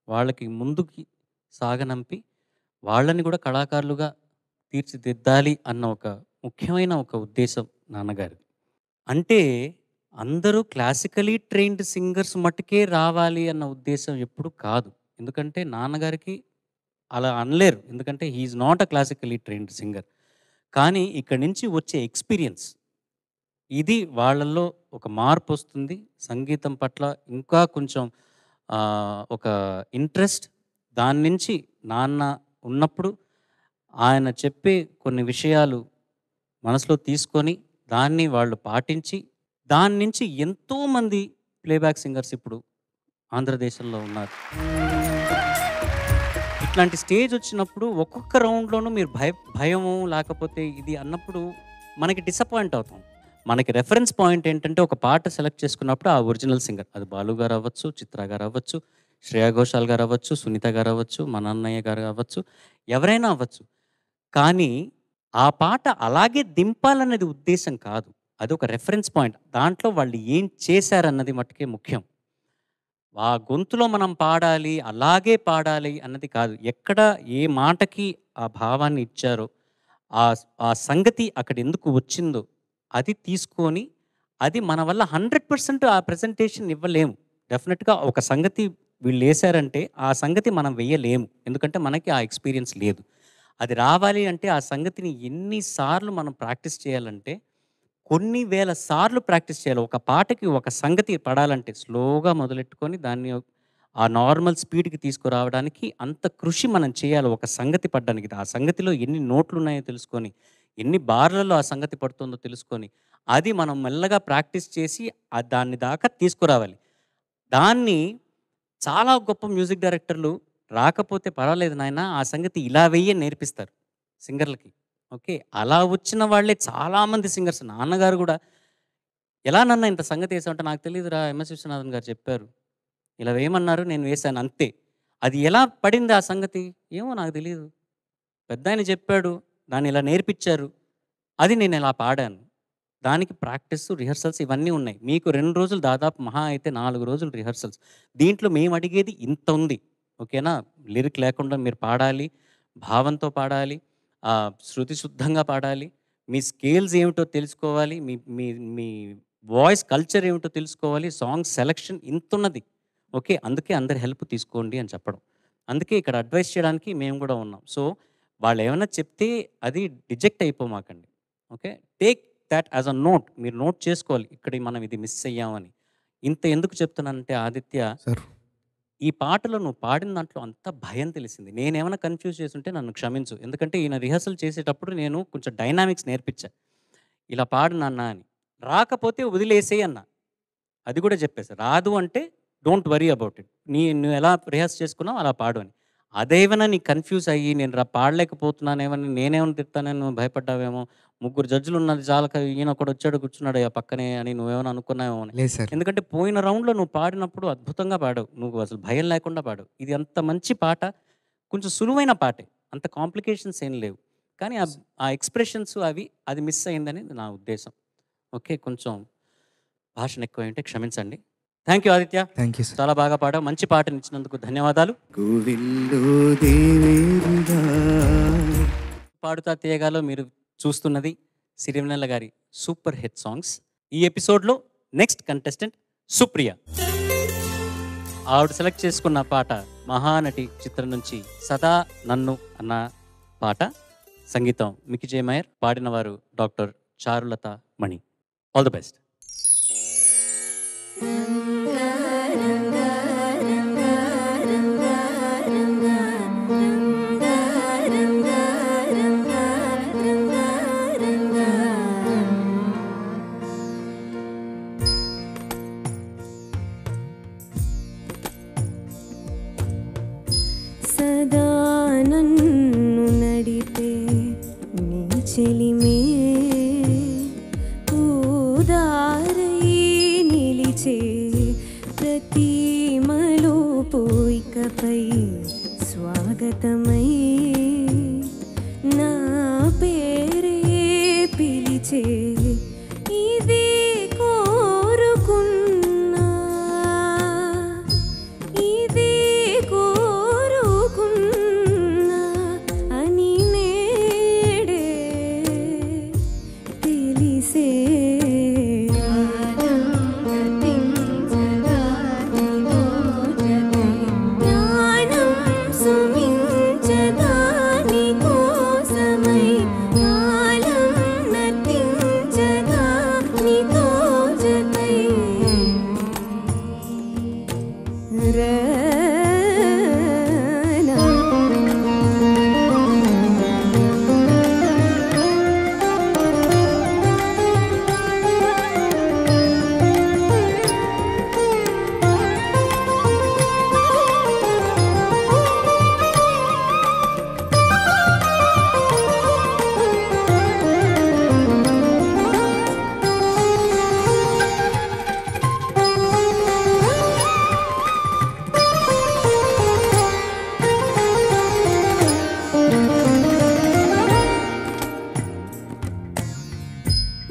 వాళ్ళకి ముందుకి సాగనంపి వాళ్ళని కూడా కళాకారులుగా తీర్చిదిద్దాలి అన్న ఒక ముఖ్యమైన ఒక ఉద్దేశం నాన్నగారిది. అంటే అందరూ క్లాసికలీ ట్రైన్డ్ సింగర్స్ మట్టుకే రావాలి అన్న ఉద్దేశం ఎప్పుడు కాదు. ఎందుకంటే నాన్నగారికి అలా అనలేరు, ఎందుకంటే he is not a classically trained singer. కానీ ఇక్కడి నుంచి వచ్చే ఎక్స్పీరియన్స్, ఇది వాళ్ళల్లో ఒక మార్పు వస్తుంది. సంగీతం పట్ల ఇంకా కొంచెం ఒక ఇంట్రెస్ట్. దాని నుంచి నాన్న ఉన్నప్పుడు ఆయన చెప్పే కొన్ని విషయాలు మనసులో తీసుకొని దాన్ని వాళ్ళు పాటించి, దాని నుంచి ఎంతోమంది ప్లేబ్యాక్ సింగర్స్ ఇప్పుడు ఆంధ్రదేశంలో ఉన్నారు. ఇట్లాంటి స్టేజ్ వచ్చినప్పుడు ఒక్కొక్క రౌండ్లోనూ మీరు భయము లేకపోతే ఇది అన్నప్పుడు మనకి డిసప్పాయింట్ అవుతాం. మనకి రెఫరెన్స్ పాయింట్ ఏంటంటే, ఒక పాట సెలెక్ట్ చేసుకున్నప్పుడు ఆ ఒరిజినల్ సింగర్, అది బాలు గారు అవ్వచ్చు, చిత్ర గారు అవ్వచ్చు, శ్రేయా ఘోషాల్ గారు అవ్వచ్చు, సునీత గారు అవ్వచ్చు, మన అన్నయ్య గారు అవ్వచ్చు, ఎవరైనా అవ్వచ్చు. కానీ ఆ పాట అలాగే దింపాలన్నది ఉద్దేశం కాదు, అది ఒక రెఫరెన్స్ పాయింట్. దాంట్లో వాళ్ళు ఏం చేశారన్నది మట్టుకే ముఖ్యం. ఆ గొంతులో మనం పాడాలి, అలాగే పాడాలి అన్నది కాదు. ఎక్కడ ఏ మాటకి ఆ భావాన్ని ఇచ్చారో, ఆ సంగతి అక్కడ ఎందుకు వచ్చిందో అది తీసుకొని, అది మన వల్ల 100% ఆ ప్రజెంటేషన్ ఇవ్వలేము. డెఫినెట్గా ఒక సంగతి వీళ్ళు వేశారంటే ఆ సంగతి మనం వెయ్యలేము, ఎందుకంటే మనకి ఆ ఎక్స్పీరియన్స్ లేదు. అది రావాలి అంటే ఆ సంగతిని ఎన్నిసార్లు మనం ప్రాక్టీస్ చేయాలంటే కొన్ని వేల సార్లు ప్రాక్టీస్ చేయాలి. ఒక పాటకి ఒక సంగతి పడాలంటే స్లోగా మొదలెట్టుకొని దాన్ని ఆ నార్మల్ స్పీడ్కి తీసుకురావడానికి అంత కృషి మనం చేయాలి ఒక సంగతి పడడానికి. ఆ సంగతిలో ఎన్ని నోట్లు ఉన్నాయో తెలుసుకొని, ఎన్ని బార్లలో ఆ సంగతి పడుతుందో తెలుసుకొని, అది మనం మెల్లగా ప్రాక్టీస్ చేసి దాన్ని దాకా తీసుకురావాలి. దాన్ని చాలా గొప్ప మ్యూజిక్ డైరెక్టర్లు రాకపోతే పర్వాలేదు నాయన, ఆ సంగతి ఇలా వెయ్యి నేర్పిస్తారు సింగర్లకి. ఓకే, అలా వచ్చిన వాళ్ళే చాలామంది సింగర్స్. నాన్నగారు కూడా ఎలా నన్న ఇంత సంగతి వేసామంటే, నాకు తెలియదురా, ఎంఎస్ విశ్వనాథన్ గారు చెప్పారు, ఇలా వేయమన్నారు, నేను వేశాను అంతే. అది ఎలా పడింది ఆ సంగతి ఏమో నాకు తెలియదు, పెద్ద ఆయన చెప్పాడు, దాన్ని ఇలా నేర్పించారు, అది నేను ఇలా పాడాను. దానికి ప్రాక్టీస్, రిహర్సల్స్ ఇవన్నీ ఉన్నాయి. మీకు 2 రోజులు, దాదాపు మహా అయితే 4 రోజులు రిహర్సల్స్. దీంట్లో మేము అడిగేది ఇంత ఉంది, ఓకేనా? లిరిక్ లేకుండా మీరు పాడాలి, భావంతో పాడాలి, శృతి శుద్ధంగా పాడాలి, మీ స్కేల్స్ ఏమిటో తెలుసుకోవాలి, మీ మీ మీ వాయిస్ కల్చర్ ఏమిటో తెలుసుకోవాలి, సాంగ్ సెలెక్షన్ ఇంత ఉన్నది. ఓకే, అందుకే అందరి హెల్ప్ తీసుకోండి అని చెప్పడం. అందుకే ఇక్కడ అడ్వైస్ చేయడానికి మేము కూడా ఉన్నాం. సో వాళ్ళు ఏమైనా చెప్తే అది రిజెక్ట్ అయిపోమాకండి. Okay, take that as a note. మీరు నోట్ చేసుకోవాలి, ఇక్కడ మనం ఇది మిస్ అయ్యామని. ఇంత ఎందుకు చెప్తున్నానంటే ఆదిత్య, ఈ పాటలో నువ్వు పాడిన దాంట్లో అంత భయం తెలిసింది. నేనేమైనా కన్ఫ్యూజ్ చేస్తుంటే నన్ను క్షమించు, ఎందుకంటే ఈయన రిహర్సల్ చేసేటప్పుడు నేను కొంచెం డైనామిక్స్ నేర్పించా, ఇలా పాడు నాన్న అని. రాకపోతే వదిలేసేయి అన్న, అది కూడా చెప్పేసి, రాదు అంటే డోంట్ వరీ అబౌట్ ఇట్, నువ్వు ఎలా రిహర్స్ చేసుకున్నావు అలా పాడు అని. అదేమైనా నీకు కన్ఫ్యూజ్ అయ్యి నేను పాడలేకపోతున్నానేమని నేనేమని తిడతానని నువ్వు భయపడ్డావేమో, 3 జడ్జిలు ఉన్నది చాలక ఈయన ఒకడు వచ్చాడు కూర్చున్నాడు ఆ పక్కనే అని నువ్వేమైనా అనుకున్నావేమో అని. ఎందుకంటే పోయిన రౌండ్లో నువ్వు పాడినప్పుడు అద్భుతంగా పాడావు, నువ్వు అసలు భయం లేకుండా పాడావు. ఇది అంత మంచి పాట, కొంచెం సులువైన పాటే, అంత కాంప్లికేషన్స్ ఏం లేవు. కానీ ఆ ఎక్స్ప్రెషన్స్ అది మిస్ అయిందని నా ఉద్దేశం. ఓకే, కొంచెం భాషను ఎక్కువ అంటే క్షమించండి. థ్యాంక్ యూ ఆదిత్య, చాలా బాగా పాడావు, మంచి పాటను ఇచ్చినందుకు ధన్యవాదాలు. పాడుతా తీయగాలో మీరు చూస్తున్నది Sirivennela garu super hit songs. ఈ ఎపిసోడ్లో నెక్స్ట్ కంటెస్టెంట్ సుప్రియ. ఆవిడ సెలెక్ట్ చేసుకున్న పాట మహానటి చిత్రం నుంచి సదా నన్ను అన్న పాట. సంగీతం మికి జే మేయర్, పాడిన వారు doctor Charulatha Mani. All the best. సదా నన్ను నడిపే నీ చెలిమే ఉదారై నిలిచే ప్రతి మలుపు ఇకపై స్వాగతమై నా పేరే పిలిచే ఇది కోరుకున్నా ఇది కోరుకున్నా అని నేడే తెలిసే జ్ఞానం సుమించదా నీ కోసమై కాలం నర్తించదా నీతో జతై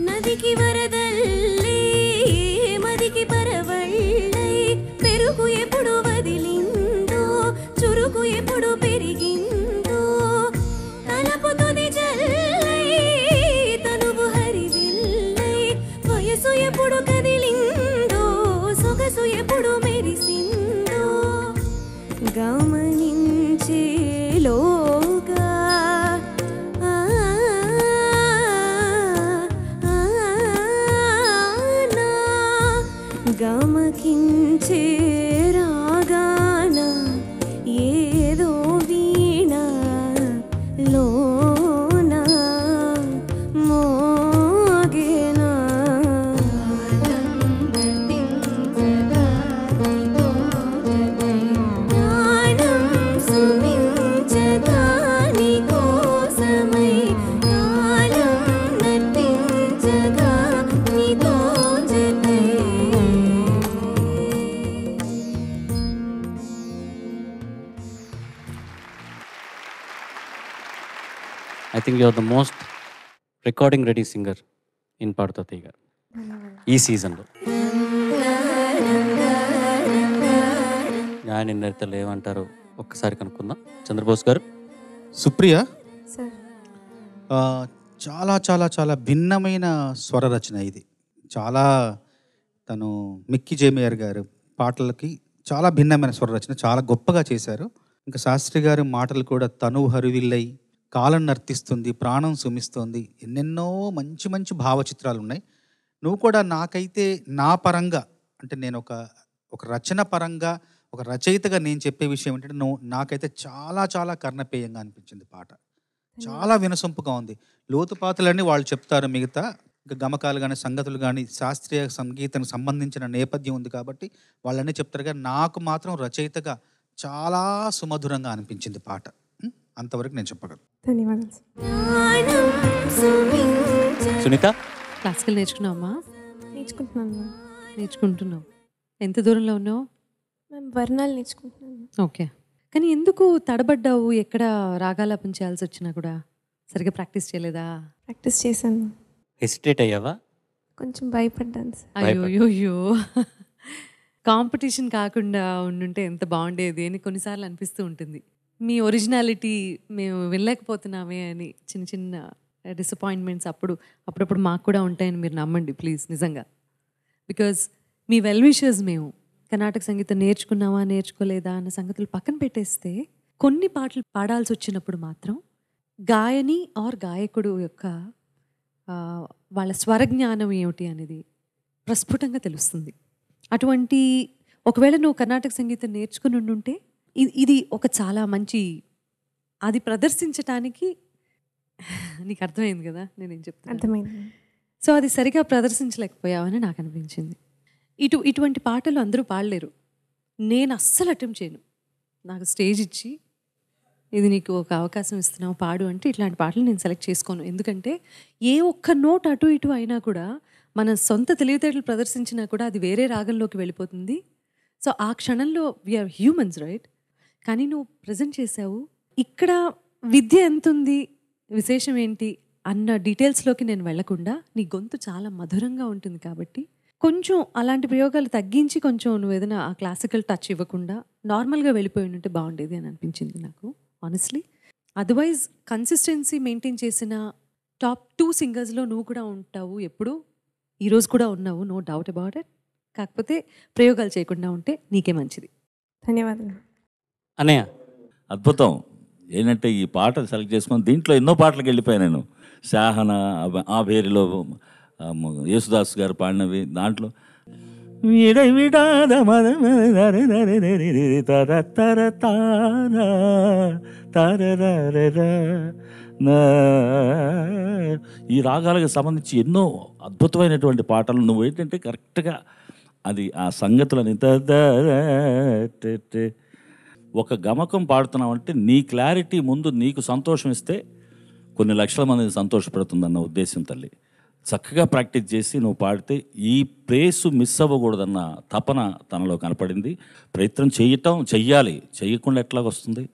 నదికి వరదల్లే మదికి పరవళ్ళై పెరుగు ఎప్పుడు వదిలిందో చురుకు ఎప్పుడు పెరిగిందో తలపు తుది జల్లై తనువు హరివిల్లై వయసు ఎప్పుడు కదిలిందో సొగసు ఎప్పుడు మెరిసిందో గమనించేలోగా గమకించే రాగాన ఏదో వీణ లోన మోగేనా జ్ఞానం సుమించదా నీ కోసమై కాలం నర్తించగా నీతో జతై I think you're the most recording ready singer in Padutha Theega ఈ సీజన్లో. న్యాయ నిర్ణేతలు ఏమంటారో ఒక్కసారి కనుక్కుందాం. చంద్రబోస్ గారు. సుప్రియ సార్ చాలా చాలా చాలా భిన్నమైన స్వర రచన ఇది. చాలా తను మిక్కీ జేమేయర్ గారు పాటలకి చాలా భిన్నమైన స్వర రచన చాలా గొప్పగా చేశారు. ఇంకా శాస్త్రి గారి మాటలు కూడా తనువు హరివిల్లై కాలం నర్తిస్తుంది ప్రాణం సుమిస్తోంది ఎన్నెన్నో మంచి మంచి భావచిత్రాలు ఉన్నాయి. నువ్వు కూడా నాకైతే నా పరంగా అంటే నేను ఒక రచన పరంగా ఒక రచయితగా నేను చెప్పే విషయం ఏంటంటే నువ్వు నాకైతే చాలా చాలా కర్ణపేయంగా అనిపించింది పాట. చాలా వినసొంపుగా ఉంది. లోతుపాతులన్నీ వాళ్ళు చెప్తారు, మిగతా ఇంకా గమకాలు కానీ సంగతులు కానీ శాస్త్రీయ సంగీతానికి సంబంధించిన నేపథ్యం ఉంది కాబట్టి వాళ్ళన్నీ చెప్తారు. కానీ నాకు మాత్రం రచయితగా చాలా సుమధురంగా అనిపించింది పాట. అంతవరకు నేను చెప్పగలను. ధన్యవాదాలు సునీత. క్లాసికల్ నేర్చుకున్నావమ్మా? నేర్చుకుంటున్నాను మ్యామ్. నేర్చుకుంటున్నావు. ఎంత దూరంలో ఉన్నావు? మ్యామ్ వర్ణాలు నేర్చుకుంటున్నాను. ఓకే. కానీ ఎందుకు తడబడ్డావు? ఎక్కడ రాగాలాపం చేయాల్సి వచ్చినా కూడా సరిగ్గా ప్రాక్టీస్ చేయలేదా? ప్రాక్టీస్ చేశాను. హెసిటేట్ అయ్యావా? కొంచెం భయపడ్డాను సార్. అయ్యోయ్యో, కాంపిటీషన్ కాకుండా ఉండుంటే ఎంత బాగుండేది అని కొన్నిసార్లు అనిపిస్తూ ఉంటుంది. మీ ఒరిజినాలిటీ మేము వెళ్ళలేకపోతున్నామే అని చిన్న చిన్న డిసప్పాయింట్మెంట్స్ అప్పుడప్పుడు మాకు కూడా ఉంటాయని మీరు నమ్మండి ప్లీజ్, నిజంగా. బికాజ్ మీ వెల్ విషర్స్ మేము. కర్ణాటక సంగీతం నేర్చుకున్నావా నేర్చుకోలేదా అన్న సంగతులు పక్కన పెట్టేస్తే కొన్ని పాటలు పాడాల్సి వచ్చినప్పుడు మాత్రం గాయని ఆర్ గాయకుడు యొక్క వాళ్ళ స్వరజ్ఞానం ఏమిటి అనేది ప్రస్ఫుటంగా తెలుస్తుంది. అటువంటి ఒకవేళ నువ్వు కర్ణాటక సంగీతం నేర్చుకుని ఉండుంటే ఇది ఒక చాలా మంచి, అది ప్రదర్శించటానికి నీకు అర్థమైంది కదా నేనేం చెప్తాను. అర్థమైంది. సో అది సరిగా ప్రదర్శించలేకపోయావని నాకు అనిపించింది. ఇటువంటి పాటలు అందరూ పాడలేరు. నేను అస్సలు అటెంప్ట్ చేయను. నాకు స్టేజ్ ఇచ్చి ఇది నీకు ఒక అవకాశం ఇస్తున్నావు పాడు అంటే ఇట్లాంటి పాటలు నేను సెలెక్ట్ చేసుకోను. ఎందుకంటే ఏ ఒక్క నోట్ అటు ఇటు అయినా కూడా మన సొంత తెలివితేటలు ప్రదర్శించినా కూడా అది వేరే రాగంలోకి వెళ్ళిపోతుంది. సో ఆ క్షణంలో వీఆర్ హ్యూమన్స్ రైట్. కానీ నువ్వు ప్రజెంట్ చేసావు. ఇక్కడ విద్య ఎంత ఉంది, విశేషం ఏంటి అన్న డీటెయిల్స్లోకి నేను వెళ్లకుండా నీ గొంతు చాలా మధురంగా ఉంటుంది కాబట్టి కొంచెం అలాంటి ప్రయోగాలు తగ్గించి కొంచెం నువ్వు ఏదైనా ఆ క్లాసికల్ టచ్ ఇవ్వకుండా నార్మల్గా వెళ్ళిపోయి ఉంటే బాగుండేది అని అనిపించింది నాకు ఆనెస్ట్లీ. అదర్వైజ్ కన్సిస్టెన్సీ మెయింటైన్ చేసిన టాప్ 2 సింగర్స్లో నువ్వు కూడా ఉంటావు. ఎప్పుడు ఈరోజు కూడా ఉన్నావు, నో డౌట్ అబౌట్ ఇట్. కాకపోతే ప్రయోగాలు చేయకుండా ఉంటే నీకే మంచిది. ధన్యవాదాలు. అన్నయ్య అద్భుతం. ఏంటంటే ఈ పాట సెలెక్ట్ చేసుకొని దీంట్లో ఎన్నో పాటలకు వెళ్ళిపోయాను నేను. శాహన ఆ పేరులో యేసుదాస్ గారు పాడినవి, దాంట్లో ఈ రాగాలకు సంబంధించి ఎన్నో అద్భుతమైనటువంటి పాటలు నువ్వు ఏంటంటే కరెక్ట్గా అది ఆ సంగతులని ఒక గమకం పాడుతున్నావంటే నీ క్లారిటీ ముందు నీకు సంతోషం ఇస్తే కొన్ని లక్షల మందిని సంతోషపడుతుందన్న ఉద్దేశం తల్లి. చక్కగా ప్రాక్టీస్ చేసి నువ్వు పాడితే ఈ ప్లేసు మిస్ అవ్వకూడదన్న తపన తనలో కనపడింది. ప్రయత్నం చెయ్యాలి, చెయ్యకుండా ఎట్లాగొస్తుంది.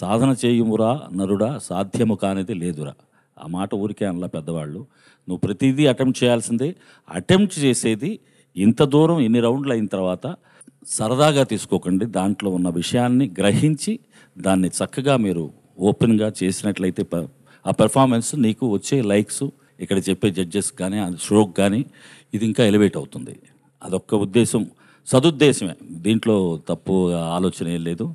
సాధన చేయుమురా నరుడా సాధ్యము కానిది లేదురా. ఆ మాట ఊరికే అనలా పెద్దవాళ్ళు. నువ్వు ప్రతిదీ అటెంప్ట్ చేయాల్సిందే. అటెంప్ట్ చేసేది ఇంత దూరం ఇన్ని రౌండ్లు అయిన తర్వాత సరదాగా తీసుకోకండి. దాంట్లో ఉన్న విషయాన్ని గ్రహించి దాన్ని చక్కగా మీరు ఓపెన్గా చేసినట్లయితే ఆ పెర్ఫార్మెన్స్ నీకు వచ్చే లైక్స్, ఇక్కడ చెప్పే జడ్జెస్ కానీ ఆ షోకి కానీ ఇది ఇంకా ఎలివేట్ అవుతుంది. అదొక్క ఉద్దేశం, సదుద్దేశమే. దీంట్లో తప్పు ఆలోచన ఏం లేదు.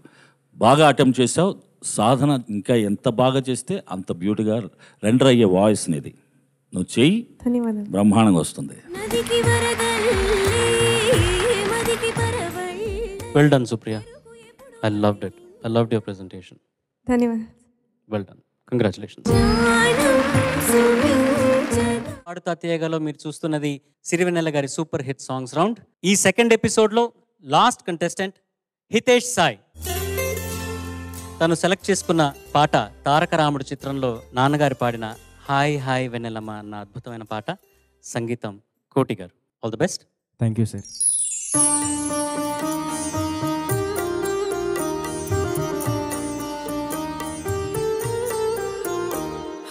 బాగా అటెంప్ట్ చేసావు. సాధన ఇంకా ఎంత బాగా చేస్తే అంత బ్యూటీగా రెండర్ అయ్యే వాయిస్ అనేది నువ్వు చెయ్యి, బ్రహ్మాండంగా వస్తుంది. Well done Supriya. I loved it. I loved your presentation. ధన్యవాదాలు. Well done. కంగ్రాచులేషన్స్. పాడుతా తీయగలో మీరు చూస్తున్నది Sirivennela garu super hit songs round. ఈ సెకండ్ ఎపిసోడ్లో లాస్ట్ కంటెస్టెంట్ హితేష్ సాయ్. తను సెలెక్ట్ చేసుకున్న పాట తారక రాముడు చిత్రంలో నాన్నగారు పాడిన హాయ్ హాయ్ వెన్నెలమ్మ అన్న అద్భుతమైన పాట. సంగీతం Koti garu. All the best. Thank you sir.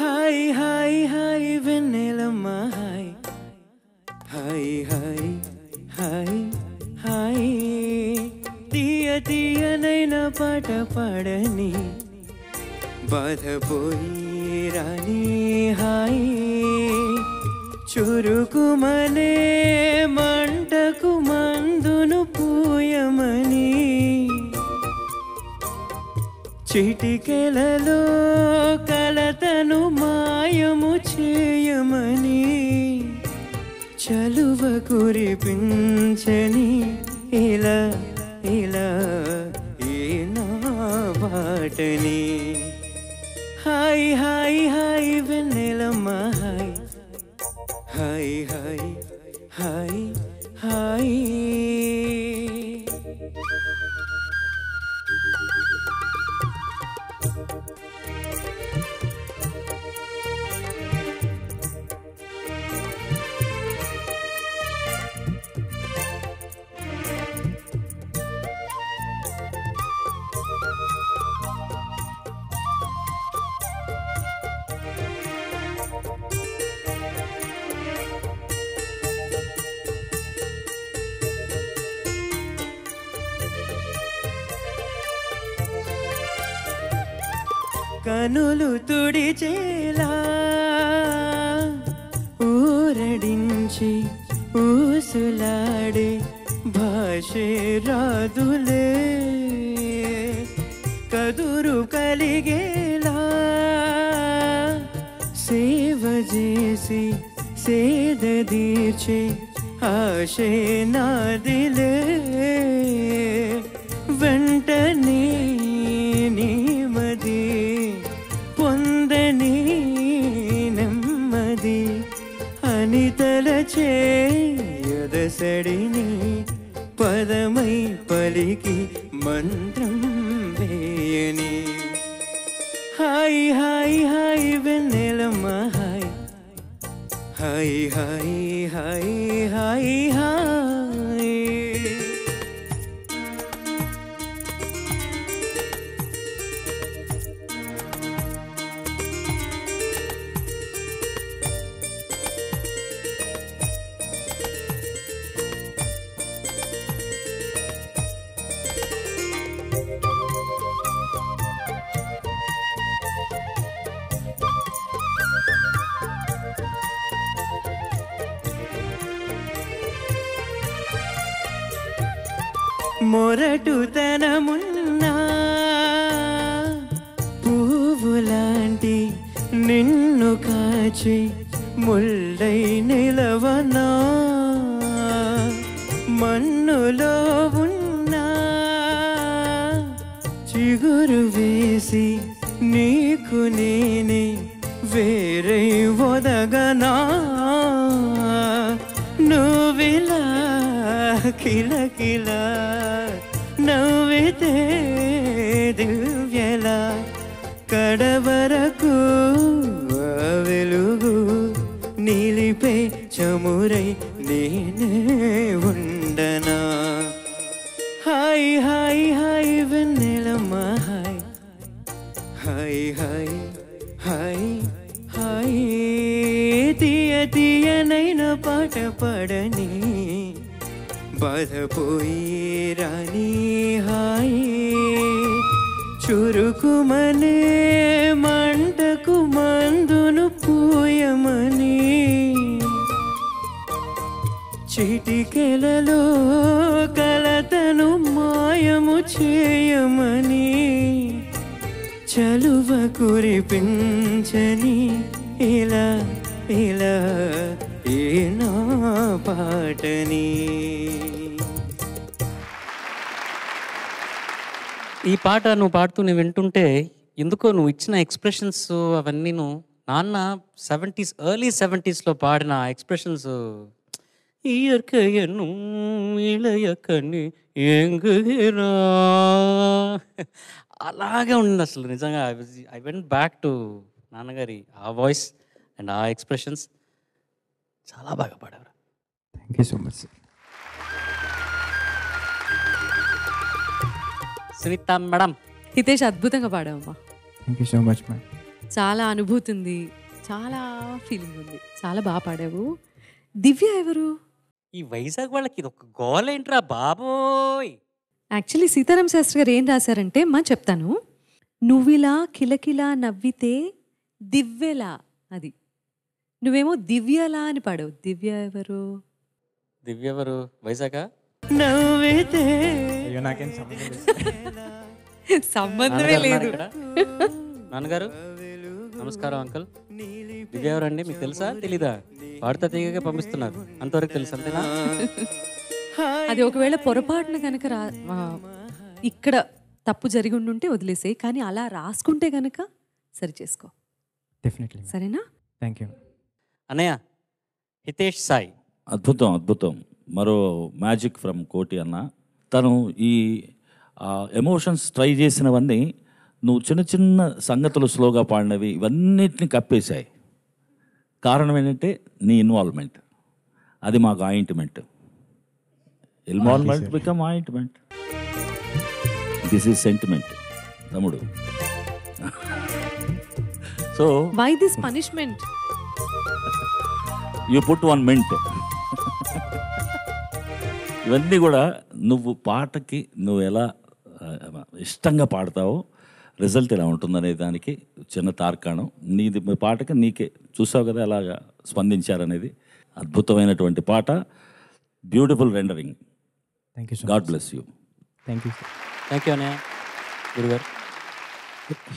హాయ్ హాయ్ హాయ్ వెన్నెలమ్మ హాయ్ హాయ్ హాయ్ హాయ్ హాయ్ తీయ తీయనైన పాట పాడని బాధపోయి రాని హాయ్ చురుకుమనే మంటకు మందును పూయమని చిటికెలలో కలతను మాయము చేయమని చలువ కురిపించని ఇలా ఇలా ఈ నా బాటని హాయ్ హాయ్ హాయ్ వెన్నెలమ్మ హాయ్ హాయ్ హాయ్ హాయ్ హాయ్. కనులు తుడిచేలా ఊరడించి ఊసులాడే భాషే రాదులే కదురు కలిగేలా సేవ చేసి సేద తీర్చే ఆశే నాదిలే వెంటనే నీమది పొందని నెమ్మది అని తలచే ఎదసడిని పదమై పలికి మంత్రం వేయని హాయ్ హాయ్ హాయ్ వెన్నెలమ్మ హాయ్ హాయ్ హాయ్ హాయ్ హాయ్ హాయ్ మొరటుతనమున్నా పువ్వులాంటి నిన్ను కాచి ముల్లై నిలవనా మన్నులో ఉన్నా చిగురు వేసి నీకు నేనే వేరే ఒదగనా నువ్విలా కిలకిలా నవ్వితే దివ్యలా కడవరకు వెలుగు నిలిపే చమురై నేనే ఉండనా హాయ్ హాయ్ హాయ్ వెన్నెలమ్మ హాయ్ హాయ్ హాయ్ హాయ్ హాయ్ తీయ తీయనైన పాట పాడని బాధపోయి రాని హాయ్ చురుకుమనే మంటకు మందును పూయమని చిటికెలలో కలతను మాయము చేయమని చలువ కురిపించని ఇలా ఇలా ఏ నా పాటని ఈ పాట నువ్వు పాడుతూ నేను వింటుంటే ఎందుకో నువ్వు ఇచ్చిన ఎక్స్ప్రెషన్స్ అవన్నీ నాన్న 70s ఎర్లీ 70sలో పాడిన ఎక్స్ప్రెషన్స్ ఇయర్కయ్యను ఇళయకని ఎంగురా అలాగే ఉంది అసలు నిజంగా. ఐ వెంట్ బ్యాక్ టు నాన్నగారి ఆ వాయిస్ అండ్ ఆ ఎక్స్ప్రెషన్స్ చాలా బాగా పాడారు. Thank you so much. Sunitha madam. Hitesh అద్భుతంగా పాడావమ్మా. Thank you so much ma'am. చాలా అనుభూతి ఉంది, చాలా ఫీలింగ్ ఉంది, చాలా బాగా పాడావు. దివ్య ఎవరు? ఈ వైజాగ్ వాళ్ళకి ఇది ఒక గోల్ ఏంట్రా బాబోయ్. యాక్చువల్లీ సీతారాం శాస్త్రి గారు ఏం రాశారంటే మా చెప్తాను, నువ్విలా కిలకిలా నవ్వితే దివ్యలా, అది నువ్వేమో దివ్యలా అని పాడావు. దివ్య ఎవరు? దివ్య ఎవరు? వైజాగా? నవ్వితే అయ్యో నాకేం సంబంధమే లేదు. నాన్నగారు నమస్కారం అంకుల్. దివ్య ఎవరండి మీకు తెలుసా తెలీదా? వాడితో తీగగా పంపిస్తున్నారు అంతవరకు తెలుసు అంతేనా? అది ఒకవేళ పొరపాటున కనుక ఇక్కడ తప్పు జరిగి ఉండుంటే వదిలేసేయి, కానీ అలా రాసుకుంటే కనుక సరి చేసుకో. డెఫినెట్లీ. సరేనా? థ్యాంక్ యూ అన్నయ్య. హితేష్ సాయి. అద్భుతం అద్భుతం. మరో మ్యాజిక్ ఫ్రమ్ కోటి అన్న. తను ఈ ఎమోషన్స్ ట్రై చేసినవన్నీ నువ్వు చిన్న చిన్న సంగతులు స్లోగా పాడినవి ఇవన్నిటిని కప్పేశాయి. కారణం ఏంటంటే నీ ఇన్వాల్వ్మెంట్. అది మాకు ointment. Involvement become ointment. This is sentiment తమ్ముడు. So why this punishment? You put one mint. ఇవన్నీ కూడా నువ్వు పాటకి నువ్వు ఎలా ఇష్టంగా పాడతావో రిజల్ట్ ఎలా ఉంటుందనే దానికి చిన్న తార్కాణం. నీది పాటకి నీకే చూసావు కదా ఎలాగా స్పందించారనేది. అద్భుతమైనటువంటి పాట, beautiful rendering. Thank you so God bless you. Thank you. Thank you అన్నయ్య. గురుగారు.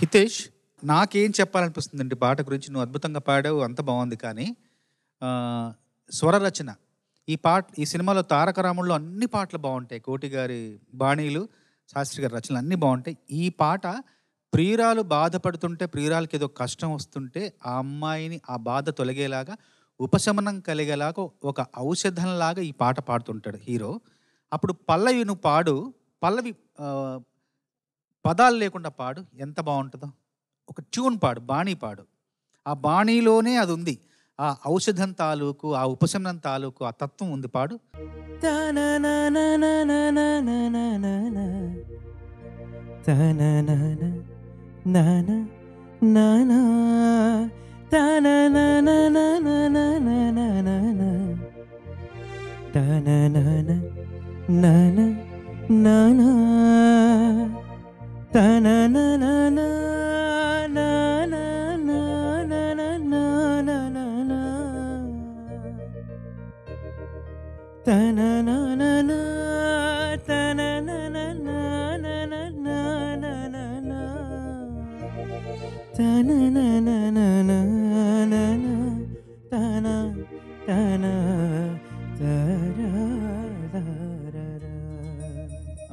హితేష్, నాకేం చెప్పాలనిపిస్తుందండి పాట గురించి. నువ్వు అద్భుతంగా పాడావు, అంత బాగుంది. కానీ స్వర రచన. ఈ సినిమాలో తారక రాముడులో అన్ని పాటలు బాగుంటాయి. కోటి గారి బాణీలు, శాస్త్రి గారి రచనలు అన్నీ బాగుంటాయి. ఈ పాట ప్రియురాలు బాధపడుతుంటే, ప్రియురాలకి ఏదో కష్టం వస్తుంటే ఆ అమ్మాయిని ఆ బాధ తొలగేలాగా, ఉపశమనం కలిగేలాగా ఒక ఔషధంలాగా ఈ పాట పాడుతుంటాడు హీరో. అప్పుడు పల్లవి నువ్వు పాడు, పల్లవి పదాలు లేకుండా పాడు, ఎంత బాగుంటుందో. ఒక ట్యూన్ పాడు, బాణీ పాడు. ఆ బాణీలోనే అది ఉంది. ఆ ఔషధం తాలూకు, ఆ ఉపశమనం తాలూకు ఆ తత్వం ఉంది. పాడు.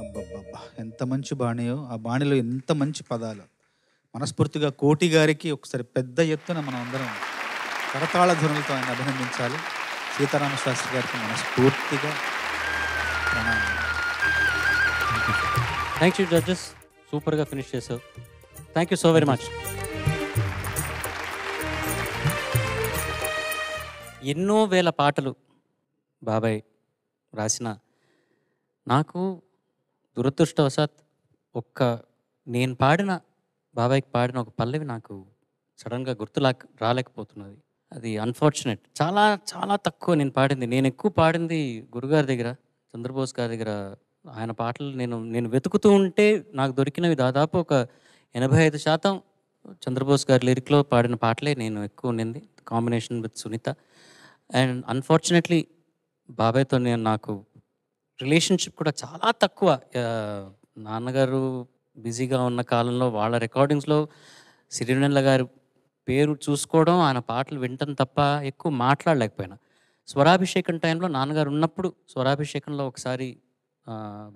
అబ్బబ్బబ్బా, ఎంత మంచి బాణీయో. ఆ బాణీలో ఎంత మంచి పదాలు. మనస్ఫూర్తిగా కోటి గారికి ఒకసారి పెద్ద ఎత్తున మనం అందరం కరతాళ ధ్వనులతో ఆయన అభినందించాలి. సీతారామ శాస్త్రి గారికి మనస్ఫూర్తిగా ప్రణామం. థ్యాంక్ యూ జడ్జెస్, సూపర్గా ఫినిష్ చేసావు. Thank you so very much. ఎన్నో వేల పాటలు బాబాయ్ రాసిన నాకు దురదృష్టవశాత్ నేను పాడిన బాబాయ్కి పాడిన ఒక పల్లవి నాకు సడన్గా రాలేకపోతున్నది. అది అన్ఫార్చునేట్. చాలా చాలా తక్కువ నేను పాడింది. నేను ఎక్కువ పాడింది గురుగారి దగ్గర, చంద్రబోస్ గారి దగ్గర. ఆయన పాటలు నేను వెతుకుతూ ఉంటే నాకు దొరికినవి దాదాపు ఒక 85% చంద్రబోస్ గారి లిరిక్లో పాడిన పాటలే నేను ఎక్కువ ఉండింది, combination with Sunitha. And unfortunately బాబాయ్తో నాకు రిలేషన్షిప్ కూడా చాలా తక్కువ. నాన్నగారు బిజీగా ఉన్న కాలంలో వాళ్ళ రికార్డింగ్స్లో సిరివెన్నెల గారి పేరు చూసుకోవడం, ఆయన పాటలు వినటం తప్ప ఎక్కువ మాట్లాడలేకపోయినా. స్వరాభిషేకం టైంలో నాన్నగారు ఉన్నప్పుడు, స్వరాభిషేకంలో ఒకసారి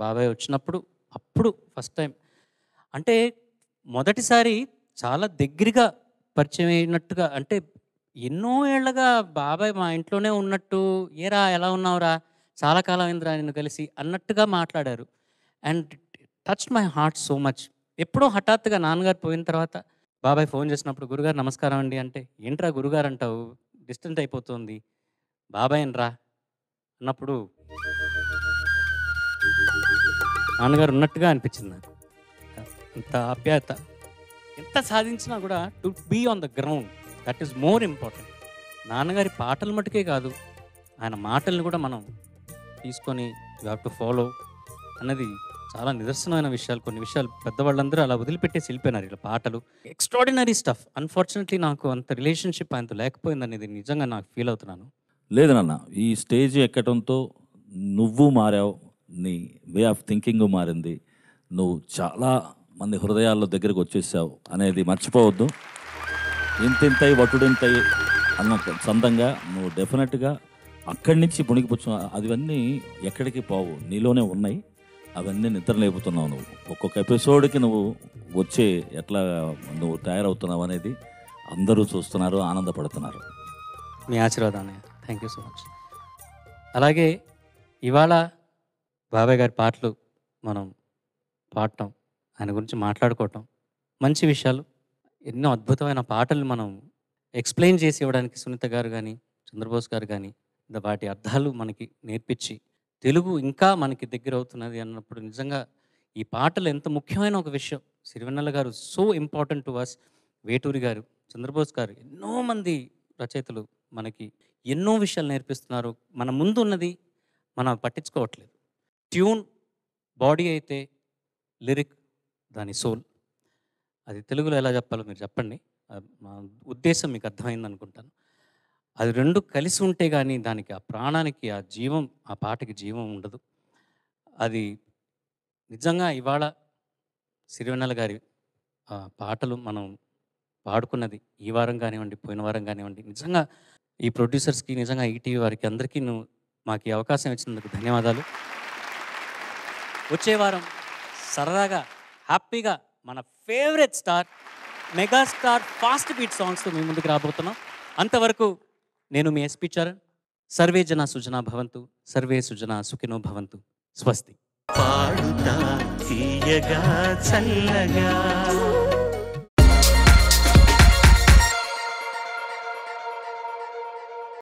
బాబాయ్ వచ్చినప్పుడు, అప్పుడు ఫస్ట్ టైం అంటే మొదటిసారి చాలా దగ్గరగా పరిచయం అయినట్టుగా, అంటే ఎన్నో ఏళ్ళగా బాబాయ్ మా ఇంట్లోనే ఉన్నట్టు, ఏరా ఎలా ఉన్నావురా, చాలా కాలం అయిందిరా నిన్ను కలిసి అన్నట్టుగా మాట్లాడారు. And touch my heart so much. ఎప్పుడో హఠాత్తుగా నాన్నగారు పోయిన తర్వాత బాబాయ్ ఫోన్ చేసినప్పుడు, గురుగారు నమస్కారం అండి అంటే, ఏంట్రా గురుగారు అంటావు, డిస్టెన్స్ అయిపోతుంది, బాబాయ్ రా అన్నప్పుడు నాన్నగారు ఉన్నట్టుగా అనిపించింది నాకు. అంత ఆప్యాయత. ఎంత సాధించినా కూడా to be on the ground, that is more important. నాన్నగారి పాటలు మటుకే కాదు, ఆయన మాటల్ని కూడా మనం తీసుకొని యూ హ్యావ్ టు ఫాలో అన్నది చాలా నిదర్శనమైన విషయాలు. కొన్ని విషయాలు పెద్దవాళ్ళందరూ అలా వదిలిపెట్టేసి వెళ్ళిపోయినారు. ఇలా పాటలు ఎక్స్ట్రాడినరీ స్టఫ్. అన్ఫార్చునేట్లీ నాకు అంత రిలేషన్షిప్ ఆయనతో లేకపోయిందనేది నిజంగా నాకు ఫీల్ అవుతున్నాను. లేదు నాన్న, ఈ స్టేజ్ ఎక్కడంతో నువ్వు మారావు, నీ వే ఆఫ్ థింకింగ్ మారింది, నువ్వు చాలా మంది హృదయాల్లో దగ్గరకు వచ్చేసావు అనేది మర్చిపోవద్దు. ఇంతింతై వటుడింతై అన్న సందంగా నువ్వు డెఫినెట్గా అక్కడి నుంచి పుణికిపుచ్చు. అవన్నీ ఎక్కడికి పోవు, నీలోనే ఉన్నాయి. అవన్నీ నిద్ర లేపుతున్నావు నువ్వు. ఒక్కొక్క ఎపిసోడ్కి నువ్వు వచ్చే ఎట్లా నువ్వు తయారవుతున్నావు అనేది అందరూ చూస్తున్నారు, ఆనందపడుతున్నారు. మీ ఆశీర్వాదాన్ని. Thank you so much. అలాగే ఇవాళ బాబాయ్ గారి పాటలు మనం పాడటం, ఆయన గురించి మాట్లాడుకోవటం, మంచి విషయాలు, ఎన్నో అద్భుతమైన పాటలు మనం ఎక్స్ప్లెయిన్ చేసి ఇవ్వడానికి సునీత గారు కానీ, చంద్రబోస్ గారు కానీ వాటి అర్థాలు మనకి నేర్పించి తెలుగు ఇంకా మనకి దగ్గర అవుతున్నది అన్నప్పుడు నిజంగా ఈ పాటలు ఎంత ముఖ్యమైన ఒక విషయం. Sirivennela garu so important to us. Veturi garu, Chandrabose గారు, ఎన్నో మంది రచయితలు మనకి ఎన్నో విషయాలు నేర్పిస్తున్నారు. మన ముందు ఉన్నది మనం పట్టించుకోవట్లేదు. ట్యూన్ బాడీ అయితే లిరిక్ దాని సోల్. అది తెలుగులో ఎలా చెప్పాలో మీరు చెప్పండి. మా ఉద్దేశం మీకు అర్థమైంది అనుకుంటాను. అది రెండు కలిసి ఉంటే కానీ దానికి ఆ ప్రాణానికి ఆ జీవం, ఆ పాటకి జీవం ఉండదు. అది నిజంగా ఇవాళ సిరివెన్నెల గారి పాటలు మనం పాడుకున్నది ఈ వారం కానివ్వండి, పోయిన వారం కానివ్వండి, నిజంగా ఈ ప్రొడ్యూసర్స్కి, నిజంగా ఈటీవీ వారికి అందరికీ మాకు ఈ అవకాశం ఇచ్చినందుకు ధన్యవాదాలు. వచ్చే వారం సరదాగా హ్యాపీగా మన favourite star megastar fast beat సాంగ్స్తో మీ ముందుకు రాబోతున్నాం. అంతవరకు నేను మీ ఎస్పి చరణ్. సర్వే జన సుజనా భవంతు, సర్వే సుజనా సుఖినో భవంతు. స్వస్తి. పాడుతా తీయగా చల్లగా